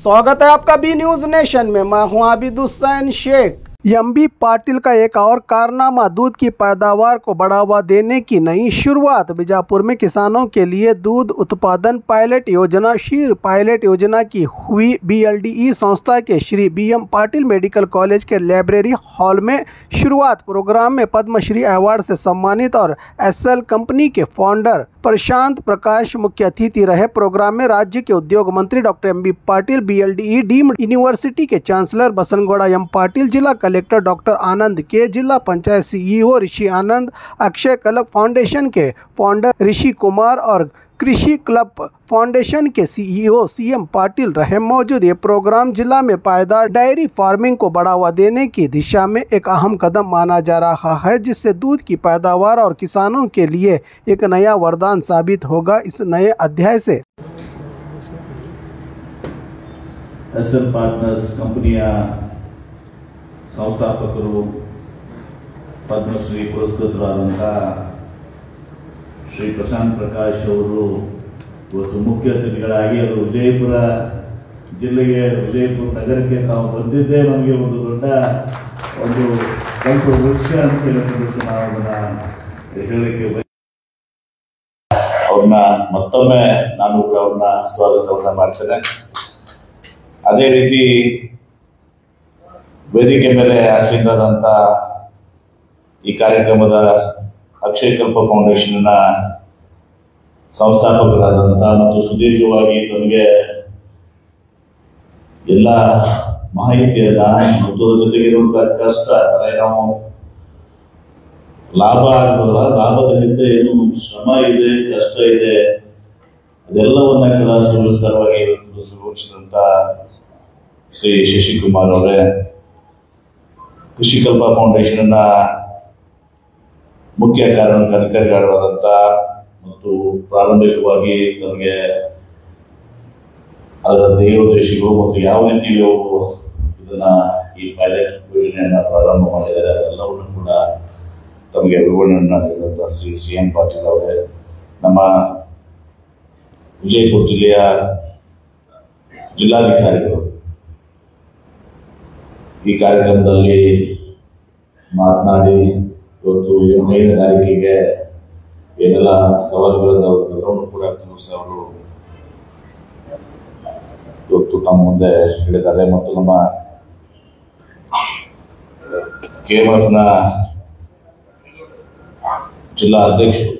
स्वागत है आपका बी न्यूज नेशन में। मैं हूं आबिद हुसैन शेख। एमबी पाटिल का एक और कारनामा, दूध की पैदावार को बढ़ावा देने की नई शुरुआत। बीजापुर में किसानों के लिए दूध उत्पादन पायलट योजना शीर पायलट योजना की हुई बीएलडीई संस्था के Shri BM Patil medical college के लाइब्रेरी हॉल में शुरुआत। प्रोग्राम में पद्मश्री अवार्ड से सम्मानित और एसएल कंपनी के फाउंडर प्रशांत प्रकाश मुख्य अतिथि रहे। प्रोग्राम में राज्य के उद्योग मंत्री doctor MB Patil, BLDE deemed university के चांसलर बसनगौड़ा एम पाटिल, जिला कलेक्टर डॉक्टर आनंद के, जिला panchayat CEO Rishi Anand, Akshay club foundation के फाउंडर ऋषि कुमार और कृषि क्लब फाउंडेशन के सीईओ सीएम पाटिल रहे मौजूद। ये प्रोग्राम जिला में पायदार डेयरी फार्मिंग को बढ़ावा देने की दिशा में एक अहम कदम माना जा रहा है, जिससे दूध की पैदावार और किसानों के लिए एक नया वरदान साबित होगा। इस नए अध्याय से एसएल पार्टनर्स कंपनिया संस्थापकರು ಪದ್ಮಶ್ರೀ ಪುರಸ್ಕೃತರಾದಂತಹ ಶ್ರೀ ಪ್ರಶಾಂತ್ ಪ್ರಕಾಶ್ ಅವರು ಇವತ್ತು ಮುಖ್ಯ ಅತಿಥಿಗಳಾಗಿ ಅದು ವಿಜಯಪುರ ಜಿಲ್ಲೆಗೆ, ವಿಜಯಪುರ ನಗರಕ್ಕೆ ತಾವು ಬಂದಿದ್ದೇ ನಮಗೆ ಒಂದು ದೊಡ್ಡ ಒಂದು ಕಲ್ಪ ವೃಕ್ಷ ಅಂತ ಹೇಳಿಬಿಟ್ಟು ನಾವು ಅದನ್ನ ಹೇಳಲಿಕ್ಕೆ ಅವ್ರನ್ನ ಮತ್ತೊಮ್ಮೆ ನಾನು ಕೂಡ ಅವ್ರನ್ನ ಸ್ವಾಗತವನ್ನ ಮಾಡ್ತೇನೆ. ಅದೇ ರೀತಿ ವೇದಿಕೆ ಮೇಲೆ ಆಸೀನರಾದಂತ ಈ ಕಾರ್ಯಕ್ರಮದ ಅಕ್ಷಯ ಕಲ್ಪ ಫೌಂಡೇಶನ್ ಸಂಸ್ಥಾಪಕರಾದಂತ ಮತ್ತು ಸುದೀರ್ಘವಾಗಿ ನಮಗೆ ಎಲ್ಲ ಮಾಹಿತಿಯನ್ನ ಮತ್ತು ಜೊತೆಗಿರುವಂತಹ ಕಷ್ಟ, ನಾವು ಲಾಭ ಆಗೋಲ್ಲ, ಲಾಭದ ಹಿಂದೆ ಏನು ಶ್ರಮ ಇದೆ, ಕಷ್ಟ ಇದೆ, ಅದೆಲ್ಲವನ್ನ ಕೂಡ ಸುವಿಸ್ತಾರವಾಗಿ ವಿವರಿಸಿದಂತ ಶ್ರೀ ಶಶಿಕುಮಾರ್ ಅವರೇ, ಕೃಷಿ ಕಲ್ಪ ಫೌಂಡೇಶನ್ ಮುಖ್ಯ ಕಾರ್ಯಕಾರಿಗಳಾದಂತ ಮತ್ತು ಪ್ರಾರಂಭಿಕವಾಗಿ ನಮಗೆ ಅದರ ಧ್ಯೇಯೋದ್ದೇಶಗಳು ಮತ್ತು ಯಾವ ರೀತಿ ಅವರು ಇದನ್ನ ಈ ಪೈಲಟ್ ಯೋಜನೆಯನ್ನ ಪ್ರಾರಂಭ ಮಾಡಿದ್ದಾರೆ ಅದೆಲ್ಲವನ್ನು ಕೂಡ ತಮಗೆ ವಿವರಣೆಯನ್ನ ನೀಡಿದಂತ ಶ್ರೀ ಸಿಎಂ ಪಾಟೀಲ್ ಅವರೇ, ನಮ್ಮ ವಿಜಯಪುರ ಜಿಲ್ಲೆಯ ಜಿಲ್ಲಾಧಿಕಾರಿಗಳು ಈ ಕಾರ್ಯಕ್ರಮದಲ್ಲಿ ಮಾತನಾಡಿ ಇವತ್ತು ಹೈನುಗಾರಿಕೆಗೆ ಏನೆಲ್ಲ ಸವಾಲುಗಳನ್ನು ಕೂಡ ಅವರು ಇವತ್ತು ತಮ್ಮ ಮುಂದೆ ಹೇಳಿದ್ದಾರೆ. ಮತ್ತು ನಮ್ಮ ಕೆಎಂಎಫ್ನ ಜಿಲ್ಲಾ ಅಧ್ಯಕ್ಷರು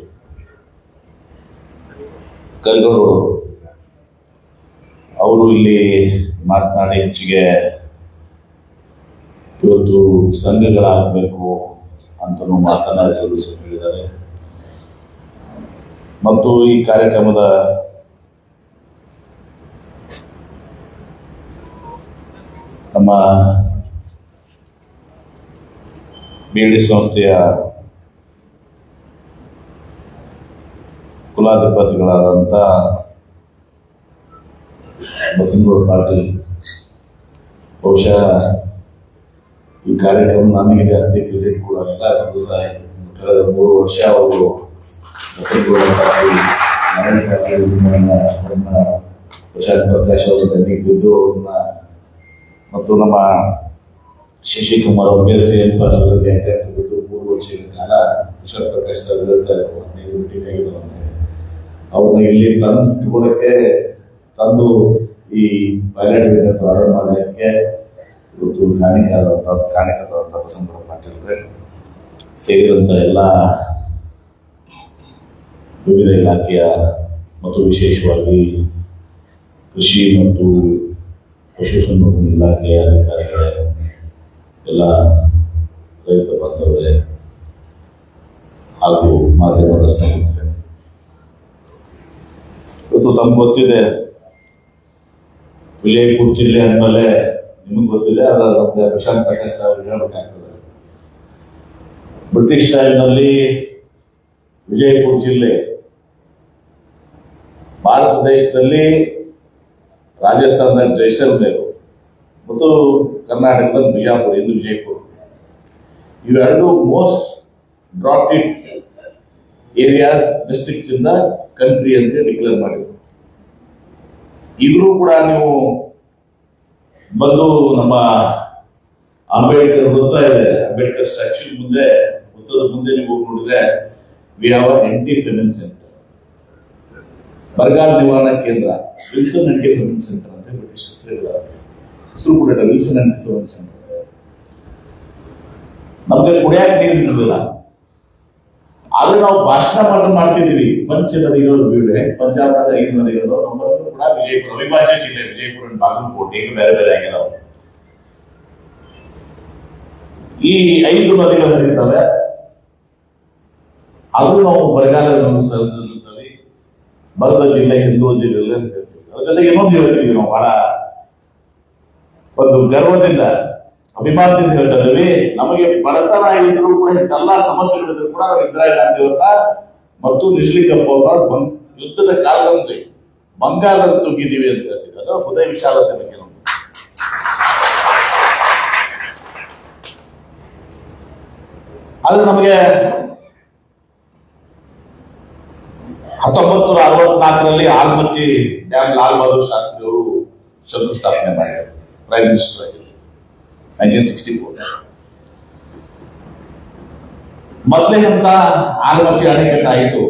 ಕರಿಗೌಡರು ಅವರು ಇಲ್ಲಿ ಮಾತನಾಡಿ ಹೆಚ್ಚಿಗೆ ಇವತ್ತು ಸಂಘಗಳಾಗಬೇಕು ಅಂತಲೂ ಮಾತನಾಡಲು ಹೇಳಿದ್ದಾರೆ. ಮತ್ತು ಈ ಕಾರ್ಯಕ್ರಮದ ನಮ್ಮ ಬಿಎಲ್ಡಿ ಸಂಸ್ಥೆಯ ಕುಲಾಧಿಪತಿಗಳಾದಂಥ ಬಸನಗೌಡ ಪಾಟೀಲ್, ಬಹುಶಃ ಈ ಕಾರ್ಯಕ್ರಮ ನನಗೆ ಜಾಸ್ತಿ ಕ್ರೆಡಿಟ್ ಕೂಡ ಇಲ್ಲ. ಕಳೆದ 3 ವರ್ಷ ಅವರು ಬಸನಗೌಡ ಪಾಟೀಲ್, ನಾರಾಯಣ ಪಾಟೀಲ್ ಪ್ರಶಾಂತ್ ಪ್ರಕಾಶ್ ಅವರ ಬಿದ್ದು ಅವ್ರನ್ನ ಮತ್ತು ನಮ್ಮ ಶಶಿಕುಮಾರ್ ಅವ್ರಿಗೆ ಸಿಎಂ ಪಾಟೀಲ್ ಅವರಿಗೆ ಬಿದ್ದು 3 ವರ್ಷಗಳ ಕಾಲ ಪ್ರಶಾಂತ್ ಪ್ರಕಾಶ್ ಅವ್ರನ್ನ ಇಲ್ಲಿ ತಂದು ಈ ಪೈಲಟ್ ಯೋಜನೆ ಪ್ರಾರಂಭ ಮಾಡೋದಕ್ಕೆ ಇವತ್ತು ಕಾಣಿಕರಾದಂಥ ಬಸನಗೌಡ ಪಾಟೀಲ್ ಸೇರಿದಂಥ ಎಲ್ಲ ವಿವಿಧ ಇಲಾಖೆಯ ಮತ್ತು ವಿಶೇಷವಾಗಿ ಕೃಷಿ ಮತ್ತು ಪಶುಸಂಗೋಪನಾ ಇಲಾಖೆಯ ಅಧಿಕಾರಿಗಳೇ, ಎಲ್ಲ ರೈತ ಬಾಂಧವರೇ ಹಾಗೂ ಮಾಧ್ಯಮದ ಸ್ನೇಹಿತರೆ, ಇವತ್ತು ತಮ್ಗೆ ಗೊತ್ತಿದೆ ವಿಜಯಪುರ ಜಿಲ್ಲೆ ಅಂದಮೇಲೆ ನಿಮಗೆ ಗೊತ್ತಿದೆ, ಅದರ ನಮಗೆ ಪ್ರಶಾಂತ್ ಪ್ರಕಾಶ್ ಅವರು ಹೇಳಬೇಕಾಗ್ತದೆ. ಬ್ರಿಟಿಷ್ ಟೈಮ್ನಲ್ಲಿ ವಿಜಯಪುರ ಜಿಲ್ಲೆ ಭಾರತ ದೇಶದಲ್ಲಿ ರಾಜಸ್ಥಾನದ ಜೈಸಲ್ಮೇರ್ ಮತ್ತು ಕರ್ನಾಟಕದ ಬಿಜಾಪುರ, ಇದು ವಿಜಯಪುರ, ಇವೆರಡು most droughted areas districts in the country ಅಂತ ಡಿಕ್ಲೇರ್ ಮಾಡಿದ್ರು. ಈಗಲೂ ಕೂಡ ನೀವು ಬಂದು ನಮ್ಮ ಅಂಬೇಡ್ಕರ್ ವೃತ್ತ ಇದೆ, ಅಂಬೇಡ್ಕರ್ ಸ್ಟ್ಯಾಚ್ಯೂ ಮುಂದೆ ವೃತ್ತದ ಮುಂದೆ ನೀವು ಹೋಗಿ ನೋಡಿದ್ರೆ ವಿ ಹ್ಯಾವ್ ಆಂಟಿ ಫೆಮಿನ್ ಸೆಂಟರ್, ಬರಗಾಲ ನಿವಾರಣಾ ಕೇಂದ್ರ, ವಿಲ್ಸನ್ ಆಂಟಿ ಫೆಮಿನ್ ಸೆಂಟರ್ ಅಂತ ಬ್ರಿಟಿಷ್ ಹೆಸರು ಕೂಡ ವಿಲ್ಸನ್ ಆಂಟಿ ಫೆಮಿನ್ ಸೆಂಟರ್. ನಮ್ಗೆ ಕುಡಿಯಾಕ ನೀರು ಇರೋದಿಲ್ಲ, ಆದ್ರೆ ನಾವು ಭಾಷಣ ಮಾಡ್ತಿದ್ದೀವಿ. ಪಂಚನದಿಗಳು ಬೀಳೆ, ಪಂಜಾಬ್ನಾಗ 5 ನದಿಗಳು, ನಮ್ಮಲ್ಲೂ ಕೂಡ ವಿಜಯಪುರ ಅವಿಭಾಜ್ಯ ಜಿಲ್ಲೆ, ವಿಜಯಪುರ ಬಾಗಲಕೋಟೆ ಈಗ ಬೇರೆ ಬೇರೆ ಆಗಿದಾವೆ. ಈ 5 ನದಿಗಳು ಹರಿತವೆ, ಅದು ನಾವು ಬರಗಾಲದಲ್ಲಿ ಬರದ ಜಿಲ್ಲೆ, ಹಿಂದೂ ಜಿಲ್ಲೆ ಅಂತ ಹೇಳ್ತೀವಿ. ಅದ್ರ ಜೊತೆಗೆ ಇನ್ನೊಂದು ಹೇಳ್ತೀವಿ ನಾವು ಬಹಳ ಒಂದು ಗರ್ವದಿಂದ ಅಭಿಮಾನದಿಂದ ಹೇಳ್ತಾ ಇದ್ದೀವಿ, ನಮಗೆ ಬಡತನ ಇದ್ರು ಕೂಡ ಇಂತೆಲ್ಲಾ ಸಮಸ್ಯೆಗಳಿದ್ರು ಕೂಡ ನಾವು ಇಂದಿರಾ ಗಾಂಧಿ ಅವ್ರನ್ನ ಮತ್ತು ನಿಜ್ಲಿಂಗಪ್ಪ ಅವ್ರನ್ನ ಯುದ್ಧದ ಕಾಲದಲ್ಲಿ ಬಂಗಾಳದಲ್ಲಿ ತುಗಿದೀವಿ ಅಂತ ಹೇಳ್ತಿದ್ದಾರೆ. ಹೃದಯ ವಿಶಾಲತೆ ಬಗ್ಗೆ ನಮ್ಗೆ ಆದ್ರೆ ನಮಗೆ 1964ರಲ್ಲಿ ಆಲ್ಮಟ್ಟಿ ಡ್ಯಾಮ್ ಲಾಲ್ ಬಹದ್ದೂರ್ ಶಾಸ್ತ್ರಿ ಅವರು ಶಂಕುಸ್ಥಾಪನೆ ಮಾಡಿದರು, ಪ್ರೈಮ್ ಮಿನಿಸ್ಟರ್ ಆಗಿ 1964. ಮೊದಲೇ ಅಂತ ಆಲ್ಮಟ್ಟಿ ಅಣೆಕಟ್ಟು ಆಯಿತು.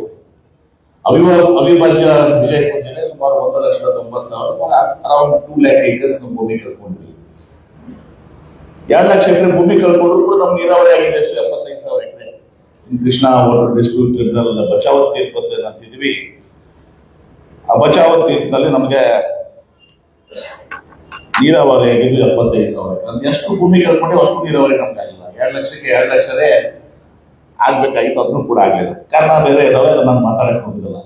ಅವಿಭಾಜ್ಯ ವಿಜಯಪುರ ಜಿಲ್ಲೆ ಸುಮಾರು 1,90,000 ಅರೌಂಡ್ 2 lakh acres ಭೂಮಿ ಕಳ್ಕೊಂಡ್ವಿ. 2 ಲಕ್ಷ ಎಕರೆ ಭೂಮಿ ಕಳ್ಕೊಂಡ್ರು ಕೂಡ ನಮ್ಗೆ ನೀರಾವರಿ ಆಗಿದೆ ಅಷ್ಟು 75,000 ಎಕರೆ. Krishna water dispute tribunal Bachawat ತೀರ್ಪು ಅಂತಿದ್ವಿ. ಆ ಬಚಾವತ್ ತೀರ್ಪಿನಲ್ಲಿ ನಮಗೆ ನೀರಾವರಿ ಆಗಿದ್ದು 75,000 ಎಕರೆ. ಎಷ್ಟು ಭೂಮಿ ಕಳ್ಕೊಂಡೆ ಅಷ್ಟು ನೀರಾವರಿ ನಮ್ಗೆ ಆಗಿಲ್ಲ. 2 ಲಕ್ಷಕ್ಕೆ 2 ಲಕ್ಷದೇ ಆಗ್ಬೇಕಾಗಿತ್ತು, ಅದನ್ನು ಕೂಡ ಆಗಲಿಲ್ಲ. ಕಾರಣ ಬೇರೆ ಇದಾವೆ, ಅದನ್ನ ನಾನು ಮಾತಾಡಕ್ಕೆ ಹೋಗಿದ್ದಲ್ಲ.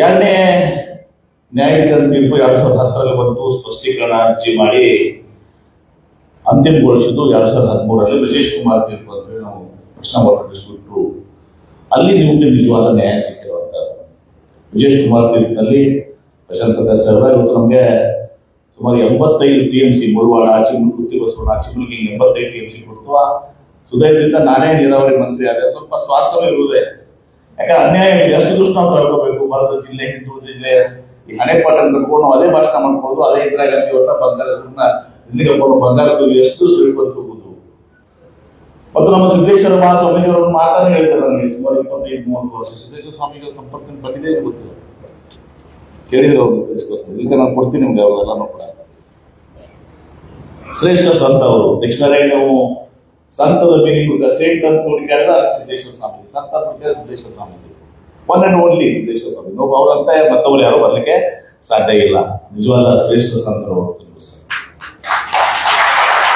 2ನೇ ನ್ಯಾಯಾಧಿಕರಣ ತೀರ್ಪು 2010ರಲ್ಲಿ ಬಂತು. ಸ್ಪಷ್ಟೀಕರಣ ಅರ್ಜಿ ಮಾಡಿ ಅಂತಿಮಗೊಳಿಸಿದ್ದು 2013ರಲ್ಲಿ ಬ್ರಿಜೇಶ್ ಕುಮಾರ್ ತೀರ್ಪು ಅಂತ ಹೇಳಿ ನಾವು ಕೃಷ್ಣ ವಾಟರ್ ಡಿಸ್ಪ್ಯೂಟ್ ಅಲ್ಲಿ ನಿಮಗೆ ನಿಜವಾದ ನ್ಯಾಯ ಸಿಕ್ಕಿರುವಂತ ಬ್ರಿಜೇಶ್ ಕುಮಾರ್ ತೀರ್ಪಿನಲ್ಲಿ ಸರ್ವ ಇವತ್ತು ನಮಗೆ ಸುಮಾರು 85 TMC ಮುಳವಾಡ, ಚಿಮುಲ್ಕುತ್ತಿ ಬಸವಣ್ಣ, ಚಿಮುಲ್ಗಿಂಗ್ 85 TMC ಕೊಡ್ತು. ಸುದಯದಿಂದ ನಾನೇ ನೀರಾವರಿ ಮಂತ್ರಿ ಆದ. ಸ್ವಲ್ಪ ಸ್ವಾರ್ಥವೇ ಇರುವುದೇ, ಯಾಕಂದ್ರೆ ಅನ್ಯಾಯ ಎಷ್ಟು ದಿವಸ ನಾವು ತಳ್ಕೋಬೇಕು. ಬರದ ಜಿಲ್ಲೆ, ಹಿಂದೂ ಜಿಲ್ಲೆ, ಈ ಹಣೆಪಾಟ ಕಟ್ಕೊಂಡು ಅದೇ ಭಾಷಣ ಮಾಡ್ಕೊಳ್ಳೋದು, ಅದೇ ಇಂದಿರಾ ಗಾಂಧಿ ಅವ್ರನ್ನ ಬಂಗಾಳದನ್ನ ನಿಲ್ಲಿಗಪ್ಪನ ಬಂಗಾಳಕ್ಕೆ ಎಷ್ಟು ದಿವಸ ಹಿಡ್ಕೊಂಡು ಹೋಗುದು. ಮತ್ತು ನಮ್ಮ ಸಿದ್ದೇಶ್ವರ ಮಹಾಸ್ವಾಮಿಗಳವ್ರ ಮಾತಾನೆ ಹೇಳ್ತಾರೆ ನನಗೆ ಸುಮಾರು 25-30 ವರ್ಷ ಸಿದ್ದೇಶ್ವರ ಸ್ವಾಮಿಗಳ ಸಂಪರ್ಕ ಬಂದಿದೆ ಗೊತ್ತಿಲ್ಲ, ಕೇಳಿದ್ರೆ ಅವ್ರು ತಿಳಿಸ್ಕೋಸ್ಕರ ಈಗ ನಾನು ಕೊಡ್ತೀನಿ ನಿಮ್ಗೆ ಅವ್ರೆಲ್ಲಾನು ಕೂಡ. ಶ್ರೇಷ್ಠ ಸಂತ ಅವರು ಡಿಕ್ಷನರಿ ನಾವು ಸಂತದ ಮೀನಿಂಗ್ ಸೇಂಟ್ ಅಂತ ಹುಡುಕಾಡಿದ ಸಿದ್ದೇಶ್ವರ ಸ್ವಾಮಿ, ಸಂತ ಅಂತ ಸಿದ್ದೇಶ್ವರ ಸ್ವಾಮಿ, ಒನ್ ಅಂಡ್ ಓನ್ಲಿ ಸಿದ್ದೇಶ್ವರ ಸ್ವಾಮಿ. ನಾವು ಅವ್ರಂತ ಮತ್ತವ್ರು ಯಾರು ಬರ್ಲಿಕ್ಕೆ ಸಾಧ್ಯ ಇಲ್ಲ. ನಿಜವಾದ ಶ್ರೇಷ್ಠ ಸಂತರು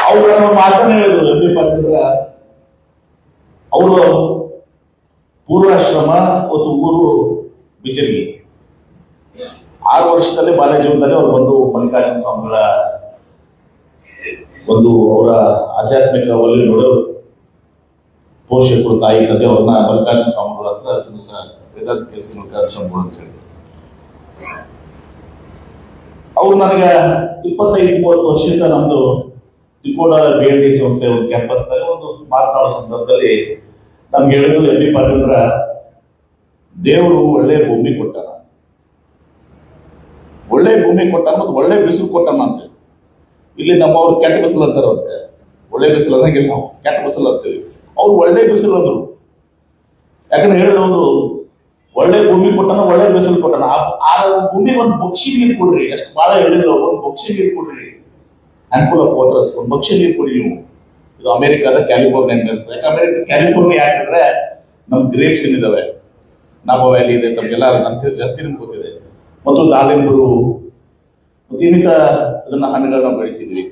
ಅವರು ಮಾತನ್ನ ಹೇಳಿದ್ರು. ಎಂ ಬಿ ಪಾಟೀಲ್ ಅವರು ಪೂರ್ವಾಶ್ರಮ ಮತ್ತು ಊರು ಬಿಜರ್ಗಿ 6 ವರ್ಷದಲ್ಲಿ ಬಾಲ್ಯ ಜೀವನದಲ್ಲಿ ಅವ್ರು ಬಂದು ಮಲ್ಲಿಕಾರ್ಜುನ ಸ್ವಾಮಿಗಳ ಒಂದು ಅವರ ಆಧ್ಯಾತ್ಮಿಕ ಒಲಿ ನೋಡೋರು ಪೋಷಕರು, ತಾಯಿ ತಂದೆ ಅವ್ರನ್ನ ಮಲ್ಲಿಕಾರ್ಜುನ ಸ್ವಾಮಿಗಳ ಹತ್ರ ವೇದಾಂತ ಕೇಸಿ ಮಲ್ಲಿಕಾರ್ಜುನ ಸ್ವಾಮಿಗಳು ಅಂತ ಹೇಳಿ ಅವ್ರು ನನಗೆ 25-30 ವರ್ಷದಿಂದ ನಮ್ದು ತಿಕೋಡ BLD ಸಂಸ್ಥೆ ಒಂದು ಕ್ಯಾಂಪಸ್ ನಲ್ಲಿ ಒಂದು ಮಾತನಾಡೋ ಸಂದರ್ಭದಲ್ಲಿ ನಮ್ಗೆ ಹೇಳಿದ್ರು, ಎಂ ಬಿ ಪಾಟೀಲ್ರ ದೇವರು ಒಳ್ಳೆ ಭೂಮಿ ಕೊಟ್ಟಾನ, ಒಳ್ಳೆ ಭೂಮಿ ಕೊಟ್ಟಾನ ಮತ್ತು ಒಳ್ಳೆ ಬಿಸಿಲು ಕೊಟ್ಟಾನ ಅಂತ. ಇಲ್ಲಿ ನಮ್ಮವ್ರು ಕೆಟ್ಟ ಬಿಸಿಲು ಅಂತಾರೆ, ಅವ್ರಿಗೆ ಒಳ್ಳೆ ಬಿಸಿಲು ಅನ್ನಂಗಿಲ್ಲ, ನಾವು ಕೆಟ್ಟ ಬಿಸಿಲು ಅಂತೀವಿ. ಅವ್ರು ಒಳ್ಳೆ ಬಿಸಿಲು ಅಂದ್ರು. ಯಾಕಂದ್ರೆ ಹೇಳಿದ್ರು ಅವರು ಒಳ್ಳೆ ಭೂಮಿ ಕೊಟ್ಟಾನ, ಒಳ್ಳೆ ಬಿಸಿಲು ಕೊಟ್ಟಾನ. ಆ ಭೂಮಿಗೆ ಒಂದು ಬಕ್ಷಿ ನೀರು ಕೊಡ್ರಿ, ಎಷ್ಟು ಬಹಳ ಹೇಳಿದ್ರು, ಒಂದು ಬಕ್ಷಿ ನೀರು ಕೊಡ್ರಿ, ಹ್ಯಾಂಡ್ಫುಲ್ ಆಫ್ ವಾಟರ್ಸ್, ಒಂದು ಬಕ್ಷಿ ನೀರು ಕೊಡಿ ನೀವು. ಇದು ಅಮೆರಿಕಾದ ಕ್ಯಾಲಿಫೋರ್ನಿಯಾ. ಯಾಕೆ ಕ್ಯಾಲಿಫೋರ್ನಿಯಾ ಯಾಕಂದ್ರೆ ನಮ್ ಗ್ರೇಪ್ಸ್ ಏನಿದಾವೆ, ನಾಬಾ ವ್ಯಾಲಿ ಇದೆ, ತಮಗೆಲ್ಲ ಜರ್ತಿನ ಗೊತ್ತಿದೆ, ಮತ್ತು ದಾಳಿಂಬರು ಮತ್ತು ಇನ್ನಿತ ಅದನ್ನ ಹಣ್ಣುಗಳನ್ನ ಬೆಳಿತಿದ್ವಿ.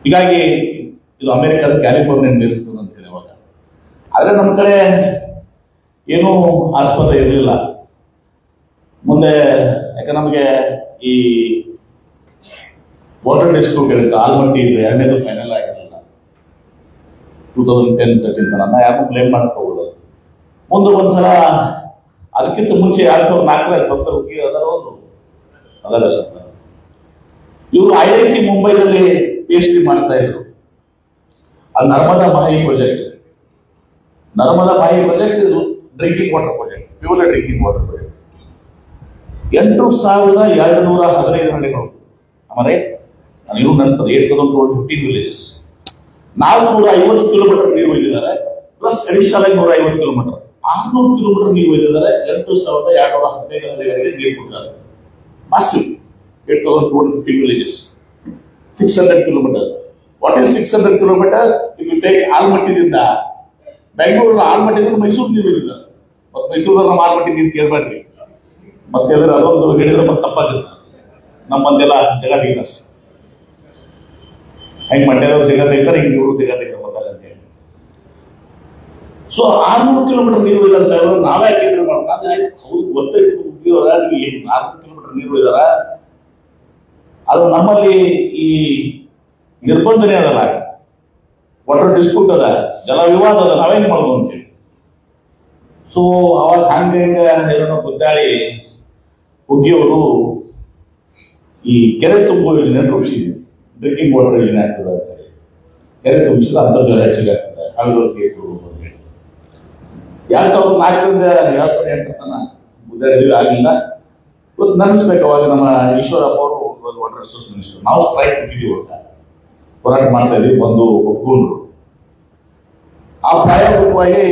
ಹೀಗಾಗಿ ಇದು ಅಮೆರಿಕಾದ ಕ್ಯಾಲಿಫೋರ್ನಿಯಾ ಮೇಲಿಸ್ತದೆ ಅಂತ ಹೇಳಿ ಅವಾಗ. ಆದ್ರೆ ನಮ್ಮ ಕಡೆ ಏನೂ ಆಸ್ಪದ ಇರಲಿಲ್ಲ ಮುಂದೆ. ಯಾಕೆ ನಮಗೆ ಈ ವಾಟರ್ ಡಿಸ್ಟ್ರಿಬ್ಯೂಟ್ ಇರುತ್ತೆ, ಆಲ್ಮಟ್ಟಿ ಇದೆ, 2ನೇದು ಫೈನಲ್ ಆಗಿರಲಿಲ್ಲ 2010-13 ತನಕ. ಯಾರು ಬ್ಲೇಮ್ ಮಾಡಕ್ ಹೋಗೋದು. ಮುಂದೆ ಒಂದ್ಸಲ ಅದಕ್ಕಿಂತ ಮುಂಚೆ 2004ರಲ್ಲಿ ಪ್ರೊಫೆಸರ್ ಉಕ್ಕಿ ಅದರವರು ಅದರಲ್ಲ ಇವರು IIT ಮುಂಬೈನಲ್ಲಿ PhD ಮಾಡ್ತಾ ಇದ್ರು. ಅಲ್ಲಿ Narmada Mahi project, Narmada Mahi project is drinking water project, pure drinking water project. 8,215 ಹಳ್ಳಿಗಳು. ಆಮೇಲೆ ನಾನು ನೆನಪದ 8,215 ವಿಲೇಜಸ್. 450 ಕಿಲೋಮೀಟರ್ ನೀರು ಒಯ್ದಿದ್ದಾರೆ, ಪ್ಲಸ್ ಅಡಿಷನಲ್ ಆಗಿ 150 ಕಿಲೋಮೀಟರ್, 600 ಕಿಲೋಮೀಟರ್ ನೀರು ಒಯ್ದಿದ್ದಾರೆ. 8,215 ಹಳ್ಳಿಗಳಿಗೆ ನೀರು ಕೊಟ್ಟಿದ್ದಾರೆ. Massive 8,215 villages, 600 kilometers. What is 600 kilometers? If you take ಆಲ್ಮಟ್ಟಿದಿಂದ ಬೆಂಗಳೂರಿನ ಆಲ್ಮಟ್ಟಿದಿಂದ ಮೈಸೂರು ನೀರು ಒಯ್ದಿದ್ದಾರೆ. ಮತ್ತು ಮೈಸೂರಲ್ಲಿ ನಮ್ಮ ಆಲ್ಮಟ್ಟಿ ನೀರು ಕೇಳಬೇಡ್ರಿ, ಮತ್ತೆ ಅದೊಂದು ಹೇಳಿದ್ರೆ ಮತ್ತೆ ತಪ್ಪಾಗುತ್ತೆ. ನಮ್ಮಂದೆಲ್ಲ ಜಗ ತೆಗಿತಾರೆ, ಹೆಂಗ್ ಮಂಡ್ಯದವ್ರು ಜಗ ತೆಗಿತಾರೆ, ಹಿಂಗೆ ಇವರು ಜಗ ತೆಗಿತಾರೆ ಅಂತೇಳಿ. ಸೊ 600 ಕಿಲೋಮೀಟರ್ ನೀರು ಒಯ್ದಾರೆ ಸಾಹೇಬ್. ನಾವೇ ಯಾಕೆ ಮಾಡ್ತಾರೆ, ಅವ್ರಿಗೆ ಗೊತ್ತೈತಿ ಉದ್ಯೋಗ 400 ಕಿಲೋಮೀಟರ್ ನೀರು ಒಯ್ದಾರ. ಅದು ನಮ್ಮಲ್ಲಿ ಈ ನಿರ್ಬಂಧನೆ ಅದಲ್ಲ, ವಾಟರ್ ಡಿಸ್ಪ್ಯೂಟ್ ಅದ, ಜಲ ವಿವಾದ ಅದ, ನಾವೇನ್ ಮಾಡ್ಬೋದು ಅಂತೇಳಿ. ಸೊ ಅವಾಗ ಹಂಗ ಏನೋ ಗುದ್ದಾಳಿ ಹುಗ್ಗಿಯವರು ಈ ಕೆರೆ ತುಂಬುವ ಯೋಜನೆ ರೂಪಿಸಿದ್ವಿ. ಡ್ರಿಂಕಿಂಗ್ ವಾಟರ್ ಯೋಜನೆ ಆಗ್ತದೆ ಅಂತೇಳಿ ಕೆರೆ ತುಂಬಿಸಿದ ಅಂತರ್ಜಲ ಹೆಚ್ಚಿಗೆ ಆಗ್ತದೆ ಹಾವೇರಿ ಅಂತೇಳಿ 2004ರಿಂದ 2008 ತನ ಗುದ್ದಾಡಿದ್ವಿ, ಆಗಲಿಲ್ಲ. ಇವತ್ತು ನೆನೆಸ್ಬೇಕು, ಅವಾಗ ನಮ್ಮ ಈಶ್ವರಪ್ಪ ಅವರು ವಾಟರ್ ರಿಸೋರ್ಸ್ ಮಿನಿಸ್ಟರ್. ನಾವು ಸ್ಟ್ರೈಕ್ ಕೊಟ್ಟಿದ್ದೀವಿ, ಹೋರಾಟ ಮಾಡ್ತಾ ಇದ್ವಿ, ಬಂದು ಒಪ್ಕೊಂಡ್ರು. ಆ ಪ್ರಾಯೋಗಿಕವಾಗಿ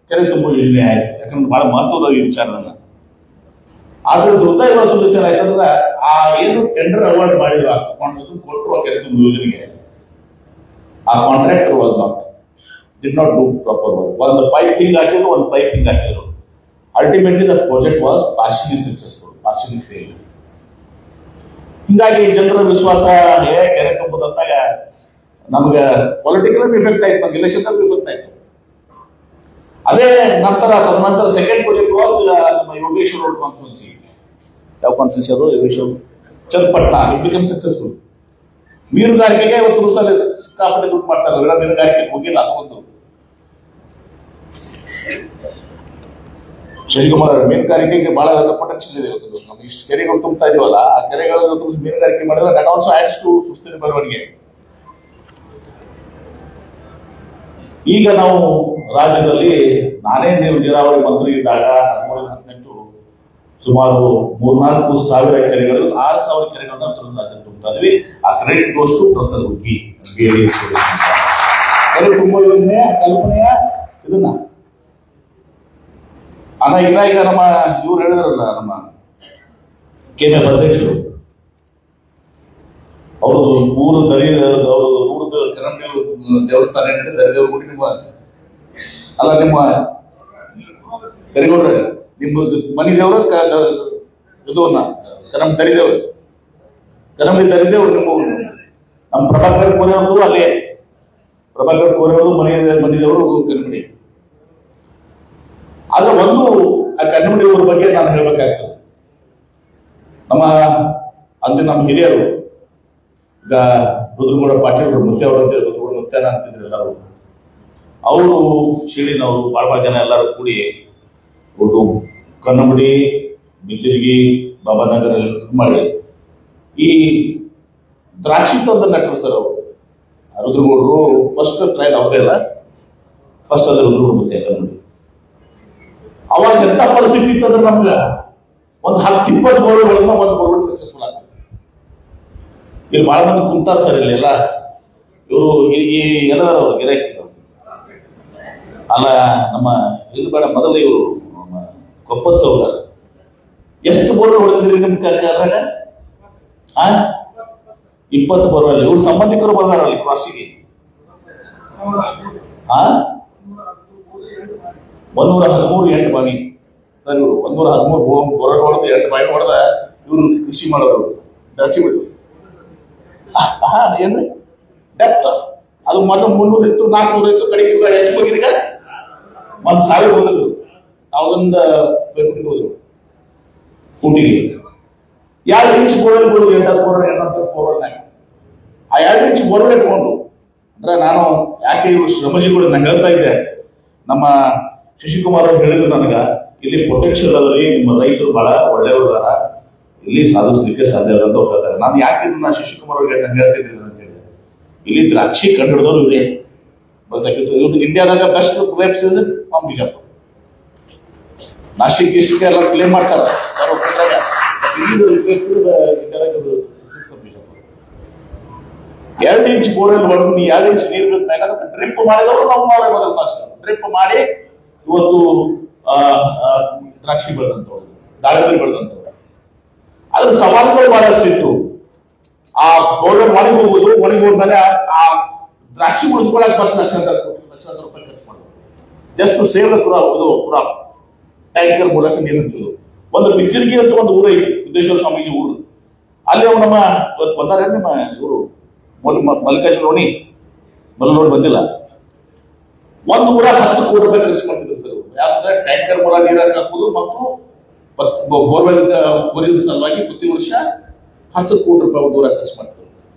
ಕೆರೆ ತುಂಬುವ ಯೋಜನೆ ಆಯ್ತು, ಯಾಕಂದ್ರೆ ಬಹಳ ಮಹತ್ವದ ಈ ವಿಚಾರನ. ಆದ್ರೆ ದುರ್ದೈವ ದಿವಸ ಏನಾಯ್ತಂದ್ರೆ, ಆ ಏನು ಟೆಂಡರ್ ಅವಾರ್ಡ್ ಮಾಡಿದ್ರು, ಕೊಟ್ಟರು ಆ ಕೆರೆ ತುಂಬುವ ಯೋಜನೆಗೆ, ಆ contractor was not did not do proper work. ಒಂದು ಪೈಪ್ ಹಿಂಗ್ ಹಾಕಿದ್ರು, ಒಂದು ಪೈಪ್ ಹಿಂಗ್ ಹಾಕಿದ್ರು. Ultimately the project was partially successful, partially fail. ಹಿಂಗಾಗಿ ಜನರ ವಿಶ್ವಾಸ ಕೆರೆ ತುಂಬುದಂತಾಗ ನಮ್ಗೆ ಪೊಲಿಟಿಕಲ್ ಇಫೆಕ್ಟ್ ಆಯ್ತು, ನಮ್ಗೆ ಎಲೆಕ್ಷನ್ ಇಫೆಕ್ಟ್ ಆಯ್ತು. ಅದೇ ತದನಂತರ ಸೆಕೆಂಡ್ ಪ್ರಾಜೆಕ್ಟ್ ವಾಸ್ ನಮ್ಮ ಯೋಗೇಶ್ವರ ರೋಡ್ ಕಾನ್ಸ್ಟಿಟ್ಯೂನ್ಸಿ. ಯಾವ ಕಾನ್ಸ್ಟಿಟ್ಯೂನ್ಸಿ ಅದು? Yogeshwara Channapatna. It become successful. ಮೀನುಗಾರಿಕೆಗೆ ಇವತ್ತು ಸಲ ಸಿಕ್ಕಾಪಟ್ಟೆ ದುಡ್ಡು ಮಾಡ್ತಾರೆ, ಮೀನುಗಾರಿಕೆ ಹೋಗಿಲ್ಲ. ಅದೊಂದು ಶಶಿಕುಮಾರ್ ಮೀನುಗಾರಿಕೆಗೆ ಬಹಳ ಪೊಟೆನ್ಷಿಯಲ್ ಇದೆ. ಇವತ್ತು ನಮ್ಗೆ ಇಷ್ಟು ಕೆರೆಗಳು ತುಂಬ್ತಾ ಇದೀವಲ್ಲ, ಆ ಕೆರೆಗಳು ಮೀನುಗಾರಿಕೆ ಮಾಡಿದ್ರೆ ದಟ್ ಆಲ್ಸೋ ಆಡ್ಸ್ ಟು ಸುಸ್ಥಿರ ಬೆಳವಣಿಗೆ. ಈಗ ನಾವು ರಾಜ್ಯದಲ್ಲಿ ನಾನೇ ನೀರಾವರಿ ಮಂತ್ರಿ ಇದ್ದಾಗ 13-18 ಸುಮಾರು 3,000-4,000 ಕೆರೆಗಳು, 6,000 ಕೆರೆಗಳನ್ನ ತುಂಬ್ತಾ ಇದ್ವಿ. ಆ ಕ್ರೆಡಿಟ್ ಗೋಸ್ ಟು ಪ್ರೊಫೆಸರ್ ಹುಗ್ಗಿ. ಕೆರೆ ತುಂಬುವ ಯೋಜನೆ ಕಲ್ಪನೆಯ ಇದನ್ನ ಈಗ ನಮ್ಮ ಇವ್ರು ಹೇಳಿದ್ರಲ್ಲ, ನಮ್ಮ ಕೆಎಂಎಫ್ ಅಧ್ಯಕ್ಷರು, ಅವ್ರದ್ದು ಊರು ಅವ್ರದ್ದು ಊರದ್ದು ಕರಂಬಿ ದೇವಸ್ಥಾನ ಏನಿದೆ, ದರಿದೇವ್ರು ಬಿಟ್ಟು ನಿಮ್ಮ ಅಲ್ಲ ನಿಮ್ಮ ಕರಿಗೌಡ್ರ ನಿಮ್ಮ ಮನಿ ದೇವರು ಇದನ್ನ ಕರಂಬಿ ದರಿದೇವ್ರು, ಕರಂಬಿ ದರಿದೇವ್ರು ನಿಮ್ಮ ಊರು. ನಮ್ಮ ಪ್ರಭಾಕರ್ ಕೋರೆಯವ್ರದ್ದು ಅಲ್ಲೇ, ಪ್ರಭಾಕರ್ ಕೋರೆಯವ್ರದ್ದು ಮನಿ ದೇವರು ಕರಿಮಡಿ. ಆದ್ರೆ ಒಂದು ಆ ಕನ್ನಡಿ ಊರ ಬಗ್ಗೆ ನಾನು ಹೇಳ್ಬೇಕಾಗ್ತದೆ. ನಮ್ಮ ಅಂದ್ರೆ ನಮ್ಮ ಹಿರಿಯರು, ಈಗ ರುದ್ರಗೌಡ ಪಾಟೀಲ್ ಮುತ್ತೆ ಅವರು ಅಂತ ರುದ್ರಗೌಡ ಮುತ್ತೇನ ಅಂತಿದ್ರು ಎಲ್ಲರೂ. ಅವರು ಶಿಳಿನವರು ಬಹಳ ಜನ ಎಲ್ಲರೂ ಕೂಡಿ ಒಟ್ಟು ಕನ್ನಂಬಡಿ, ಬಿಜ್ಜರ್ಗಿ, ಬಾಬಾನಗರ ಮಾಡಿ ಈ ದ್ರಾಕ್ಷಿ ತಂದ ನಟರು ಸರ್. ಅವರು ರುದ್ರಗೌಡರು ಫಸ್ಟ್ ಟ್ರೈಲ್ ಅವ್ರದೇ ಇಲ್ಲ, ಫಸ್ಟ್ ಅದ್ರ ರುದ್ರಗೌಡ ಮುತ್ತೆ ಕನ್ನಂಬಡಿ. ಅವಾಗ ಎಂತ ಪರಿಸ್ಥಿತಿ ಇತ್ತಂದ್ರೆ ನಮ್ಗೆ ಒಂದು 10-20 ಬೋರ್ಡ್ಗಳನ್ನ ಒಂದು ಬೋರ್ಡ್ ಸಕ್ಸಸ್ಫುಲ್ ಆಗ್ತದೆ. ಇಲ್ಲಿ ಬಹಳ ಮಂದಿ ಕುಂತಾರ ಸರ್ ಇಲ್ಲಿ ಎಲ್ಲ. ಇವರು ಈ ಎಲ್ಲದಾರ ಅವರು ಗಿರಾಕಿಗಳು ಅಲ್ಲ, ನಮ್ಮ ಇಲ್ಲಿ ಬೇಡ ಮೊದಲು ಇವರು ನಮ್ಮ ಕೊಪ್ಪದ ಸೌಗಾರ ಎಷ್ಟು ಬೋರ್ಡ್ ಹೊಡೆದಿದ್ರಿ ನಿಮ್ ಅದ್ರಾಗ? 20 ಬೋರ್ವೆಲ್. ಇವ್ರ ಸಂಬಂಧಿಕರು ಬರ್ದಾರಲ್ಲಿ ಕ್ರಾಸಿಗೆ 113 ಎಂಟು ಬಾವಿ ಸರ್. ಇವರು 113 ಬೋರ್ಡ್ ಹೊಡೆದು 8 ಬಾವಿ ಹೊಡೆದ ಇವ್ರು ಕೃಷಿ ಮಾಡೋರು ಡಾಕ್ಯುಮೆಂಟ್ಸ್ ಏನ್ರಿ ಡೆಪ್ತ್. ಅದು ಮೊದಲು 300 ಇತ್ತು, 400 ಇತ್ತು, ಕಡೆಗೆ ಎಷ್ಟು ಹೋಗಿರಿ 1,000 ಹೋದ್ರು. 1000 ಹೋದ್ರು ಊಟಿಗೆ. 2 ಇಂಚ್ ಬೋರ್ಡ್ ಬಿಡುದು, 8 ಬೋರ್ಡ್ ಆ 2 ಇಂಚ್ ಬೋರ್ಡ್ ಇಟ್ಕೊಂಡು. ಅಂದ್ರೆ ನಾನು ಯಾಕೆ ಇವರು ಶ್ರಮಜೀವಿಗಳು ನಂಗೆ ಹೇಳ್ತಾ ಇದ್ದೆ, ನಮ್ಮ ಶಶಿಕುಮಾರ್ ಅವ್ರು ಹೇಳಿದ್ರು ನನಗ, ಇಲ್ಲಿ ಪೊಟೆನ್ಷಿಯಲ್ ಅದ್ರಿ, ನಿಮ್ಮ ರೈತರು ಬಹಳ ಒಳ್ಳೆಯವರು ಅದಾರ, ಇಲ್ಲಿ ಸಾಧಿಸ್ಲಿಕ್ಕೆ ಸಾಧ್ಯ ಇಲ್ಲ ಅಂತ ಹೇಳ್ತಾರೆ. ನಾನು ಯಾಕೆ ಇದನ್ನ ಶಶಿಕುಮಾರ್ ಅವ್ರಿಗೆ ನಂಗೆ ಹೇಳ್ತಿದ್ದೀನಿ ಅಂತ ಹೇಳಿ, ಇಲ್ಲಿ ದ್ರಾಕ್ಷಿ ಕಂಡು ಹಿಡಿದವರು ಇವರೇ. ಇವತ್ತು ಇಂಡಿಯಾದಾಗ best grape season from Bijapur. Nashik ಗಿಸ್ಟಿಕ್ ಎಲ್ಲ ಕ್ಲೇಮ್ ಮಾಡ್ತಾರೆ 2 ಇಂಚ್ ಬೋರ್ವೆಲ್ ಹೊಡೆದು 2 ಇಂಚ್ ನೀರು ಬೇಕಾದ್ರೆ ಅದಕ್ಕೆ ಡ್ರಿಪ್ ಮಾಡಿದವರು ನಮ್ಮವರೇ ಮೊದಲು ಫಸ್ಟ್ ಡ್ರಿಪ್ ಮಾಡಿ ಇವತ್ತು ದ್ರಾಕ್ಷಿ ಬೆಳೆದಂತವ್ರು, ದಾಳಿಂಬೆ ಬೆಳೆದಂತವ್ರು. ಅದ್ರ ಸವಾಲುಗಳು ಬಹಳಷ್ಟಿತ್ತು. ಆ ಬೋರ್ವೆಲ್ ಒಣಗಿ ಹೋಗುದು, ಒಣಗಿ ಹೋದ್ಮೇಲೆ ಆ ದ್ರಾಕ್ಷಿ ಉಳಿಸ್ಕೊಳಕ್ 10 ಲಕ್ಷ ರೂಪಾಯಿ ಖರ್ಚು ಮಾಡೋದು just to save the crop. Tanker ಮೂಲಕ ನೀರು ಹಂಚೋದು. ಒಂದು ಬಿಜ್ಜರ್ಗಿ ಅಂತ ಒಂದು ಊರು ಐತಿ, ಸಿದ್ದೇಶ್ವರ ಸ್ವಾಮೀಜಿ ಊರು. ಅಲ್ಲಿ ಅವ್ರು ನಮ್ಮ ಇವತ್ತು ಬಂದಾರೆ ನಿಮ್ಮ ಇವರು ಮಲ್ಲಿಕಾರ್ಜುನ ನೋಡಿ ಬಂದಿಲ್ಲ. ಒಂದು ಊರ 10 ಕೋಟಿ ರೂಪಾಯಿ ಖರ್ಚು ಮಾಡ್ತಿದ್ರು ಸರ್. ಯಾಕಂದ್ರೆ ಟ್ಯಾಂಕರ್ ಮೂಲ ನೀರು ಹಾಕುವುದು ಮತ್ತು ಬೋರ್ವೆಲ್ ಕೊರೆಯುವ ಸಲುವಾಗಿ ಪ್ರತಿ ವರ್ಷ 10 ಕೋಟಿ ರೂಪಾಯಿ ಒಂದು ಊರ ಖರ್ಚು ಮಾಡ್ತಿದ್ರು.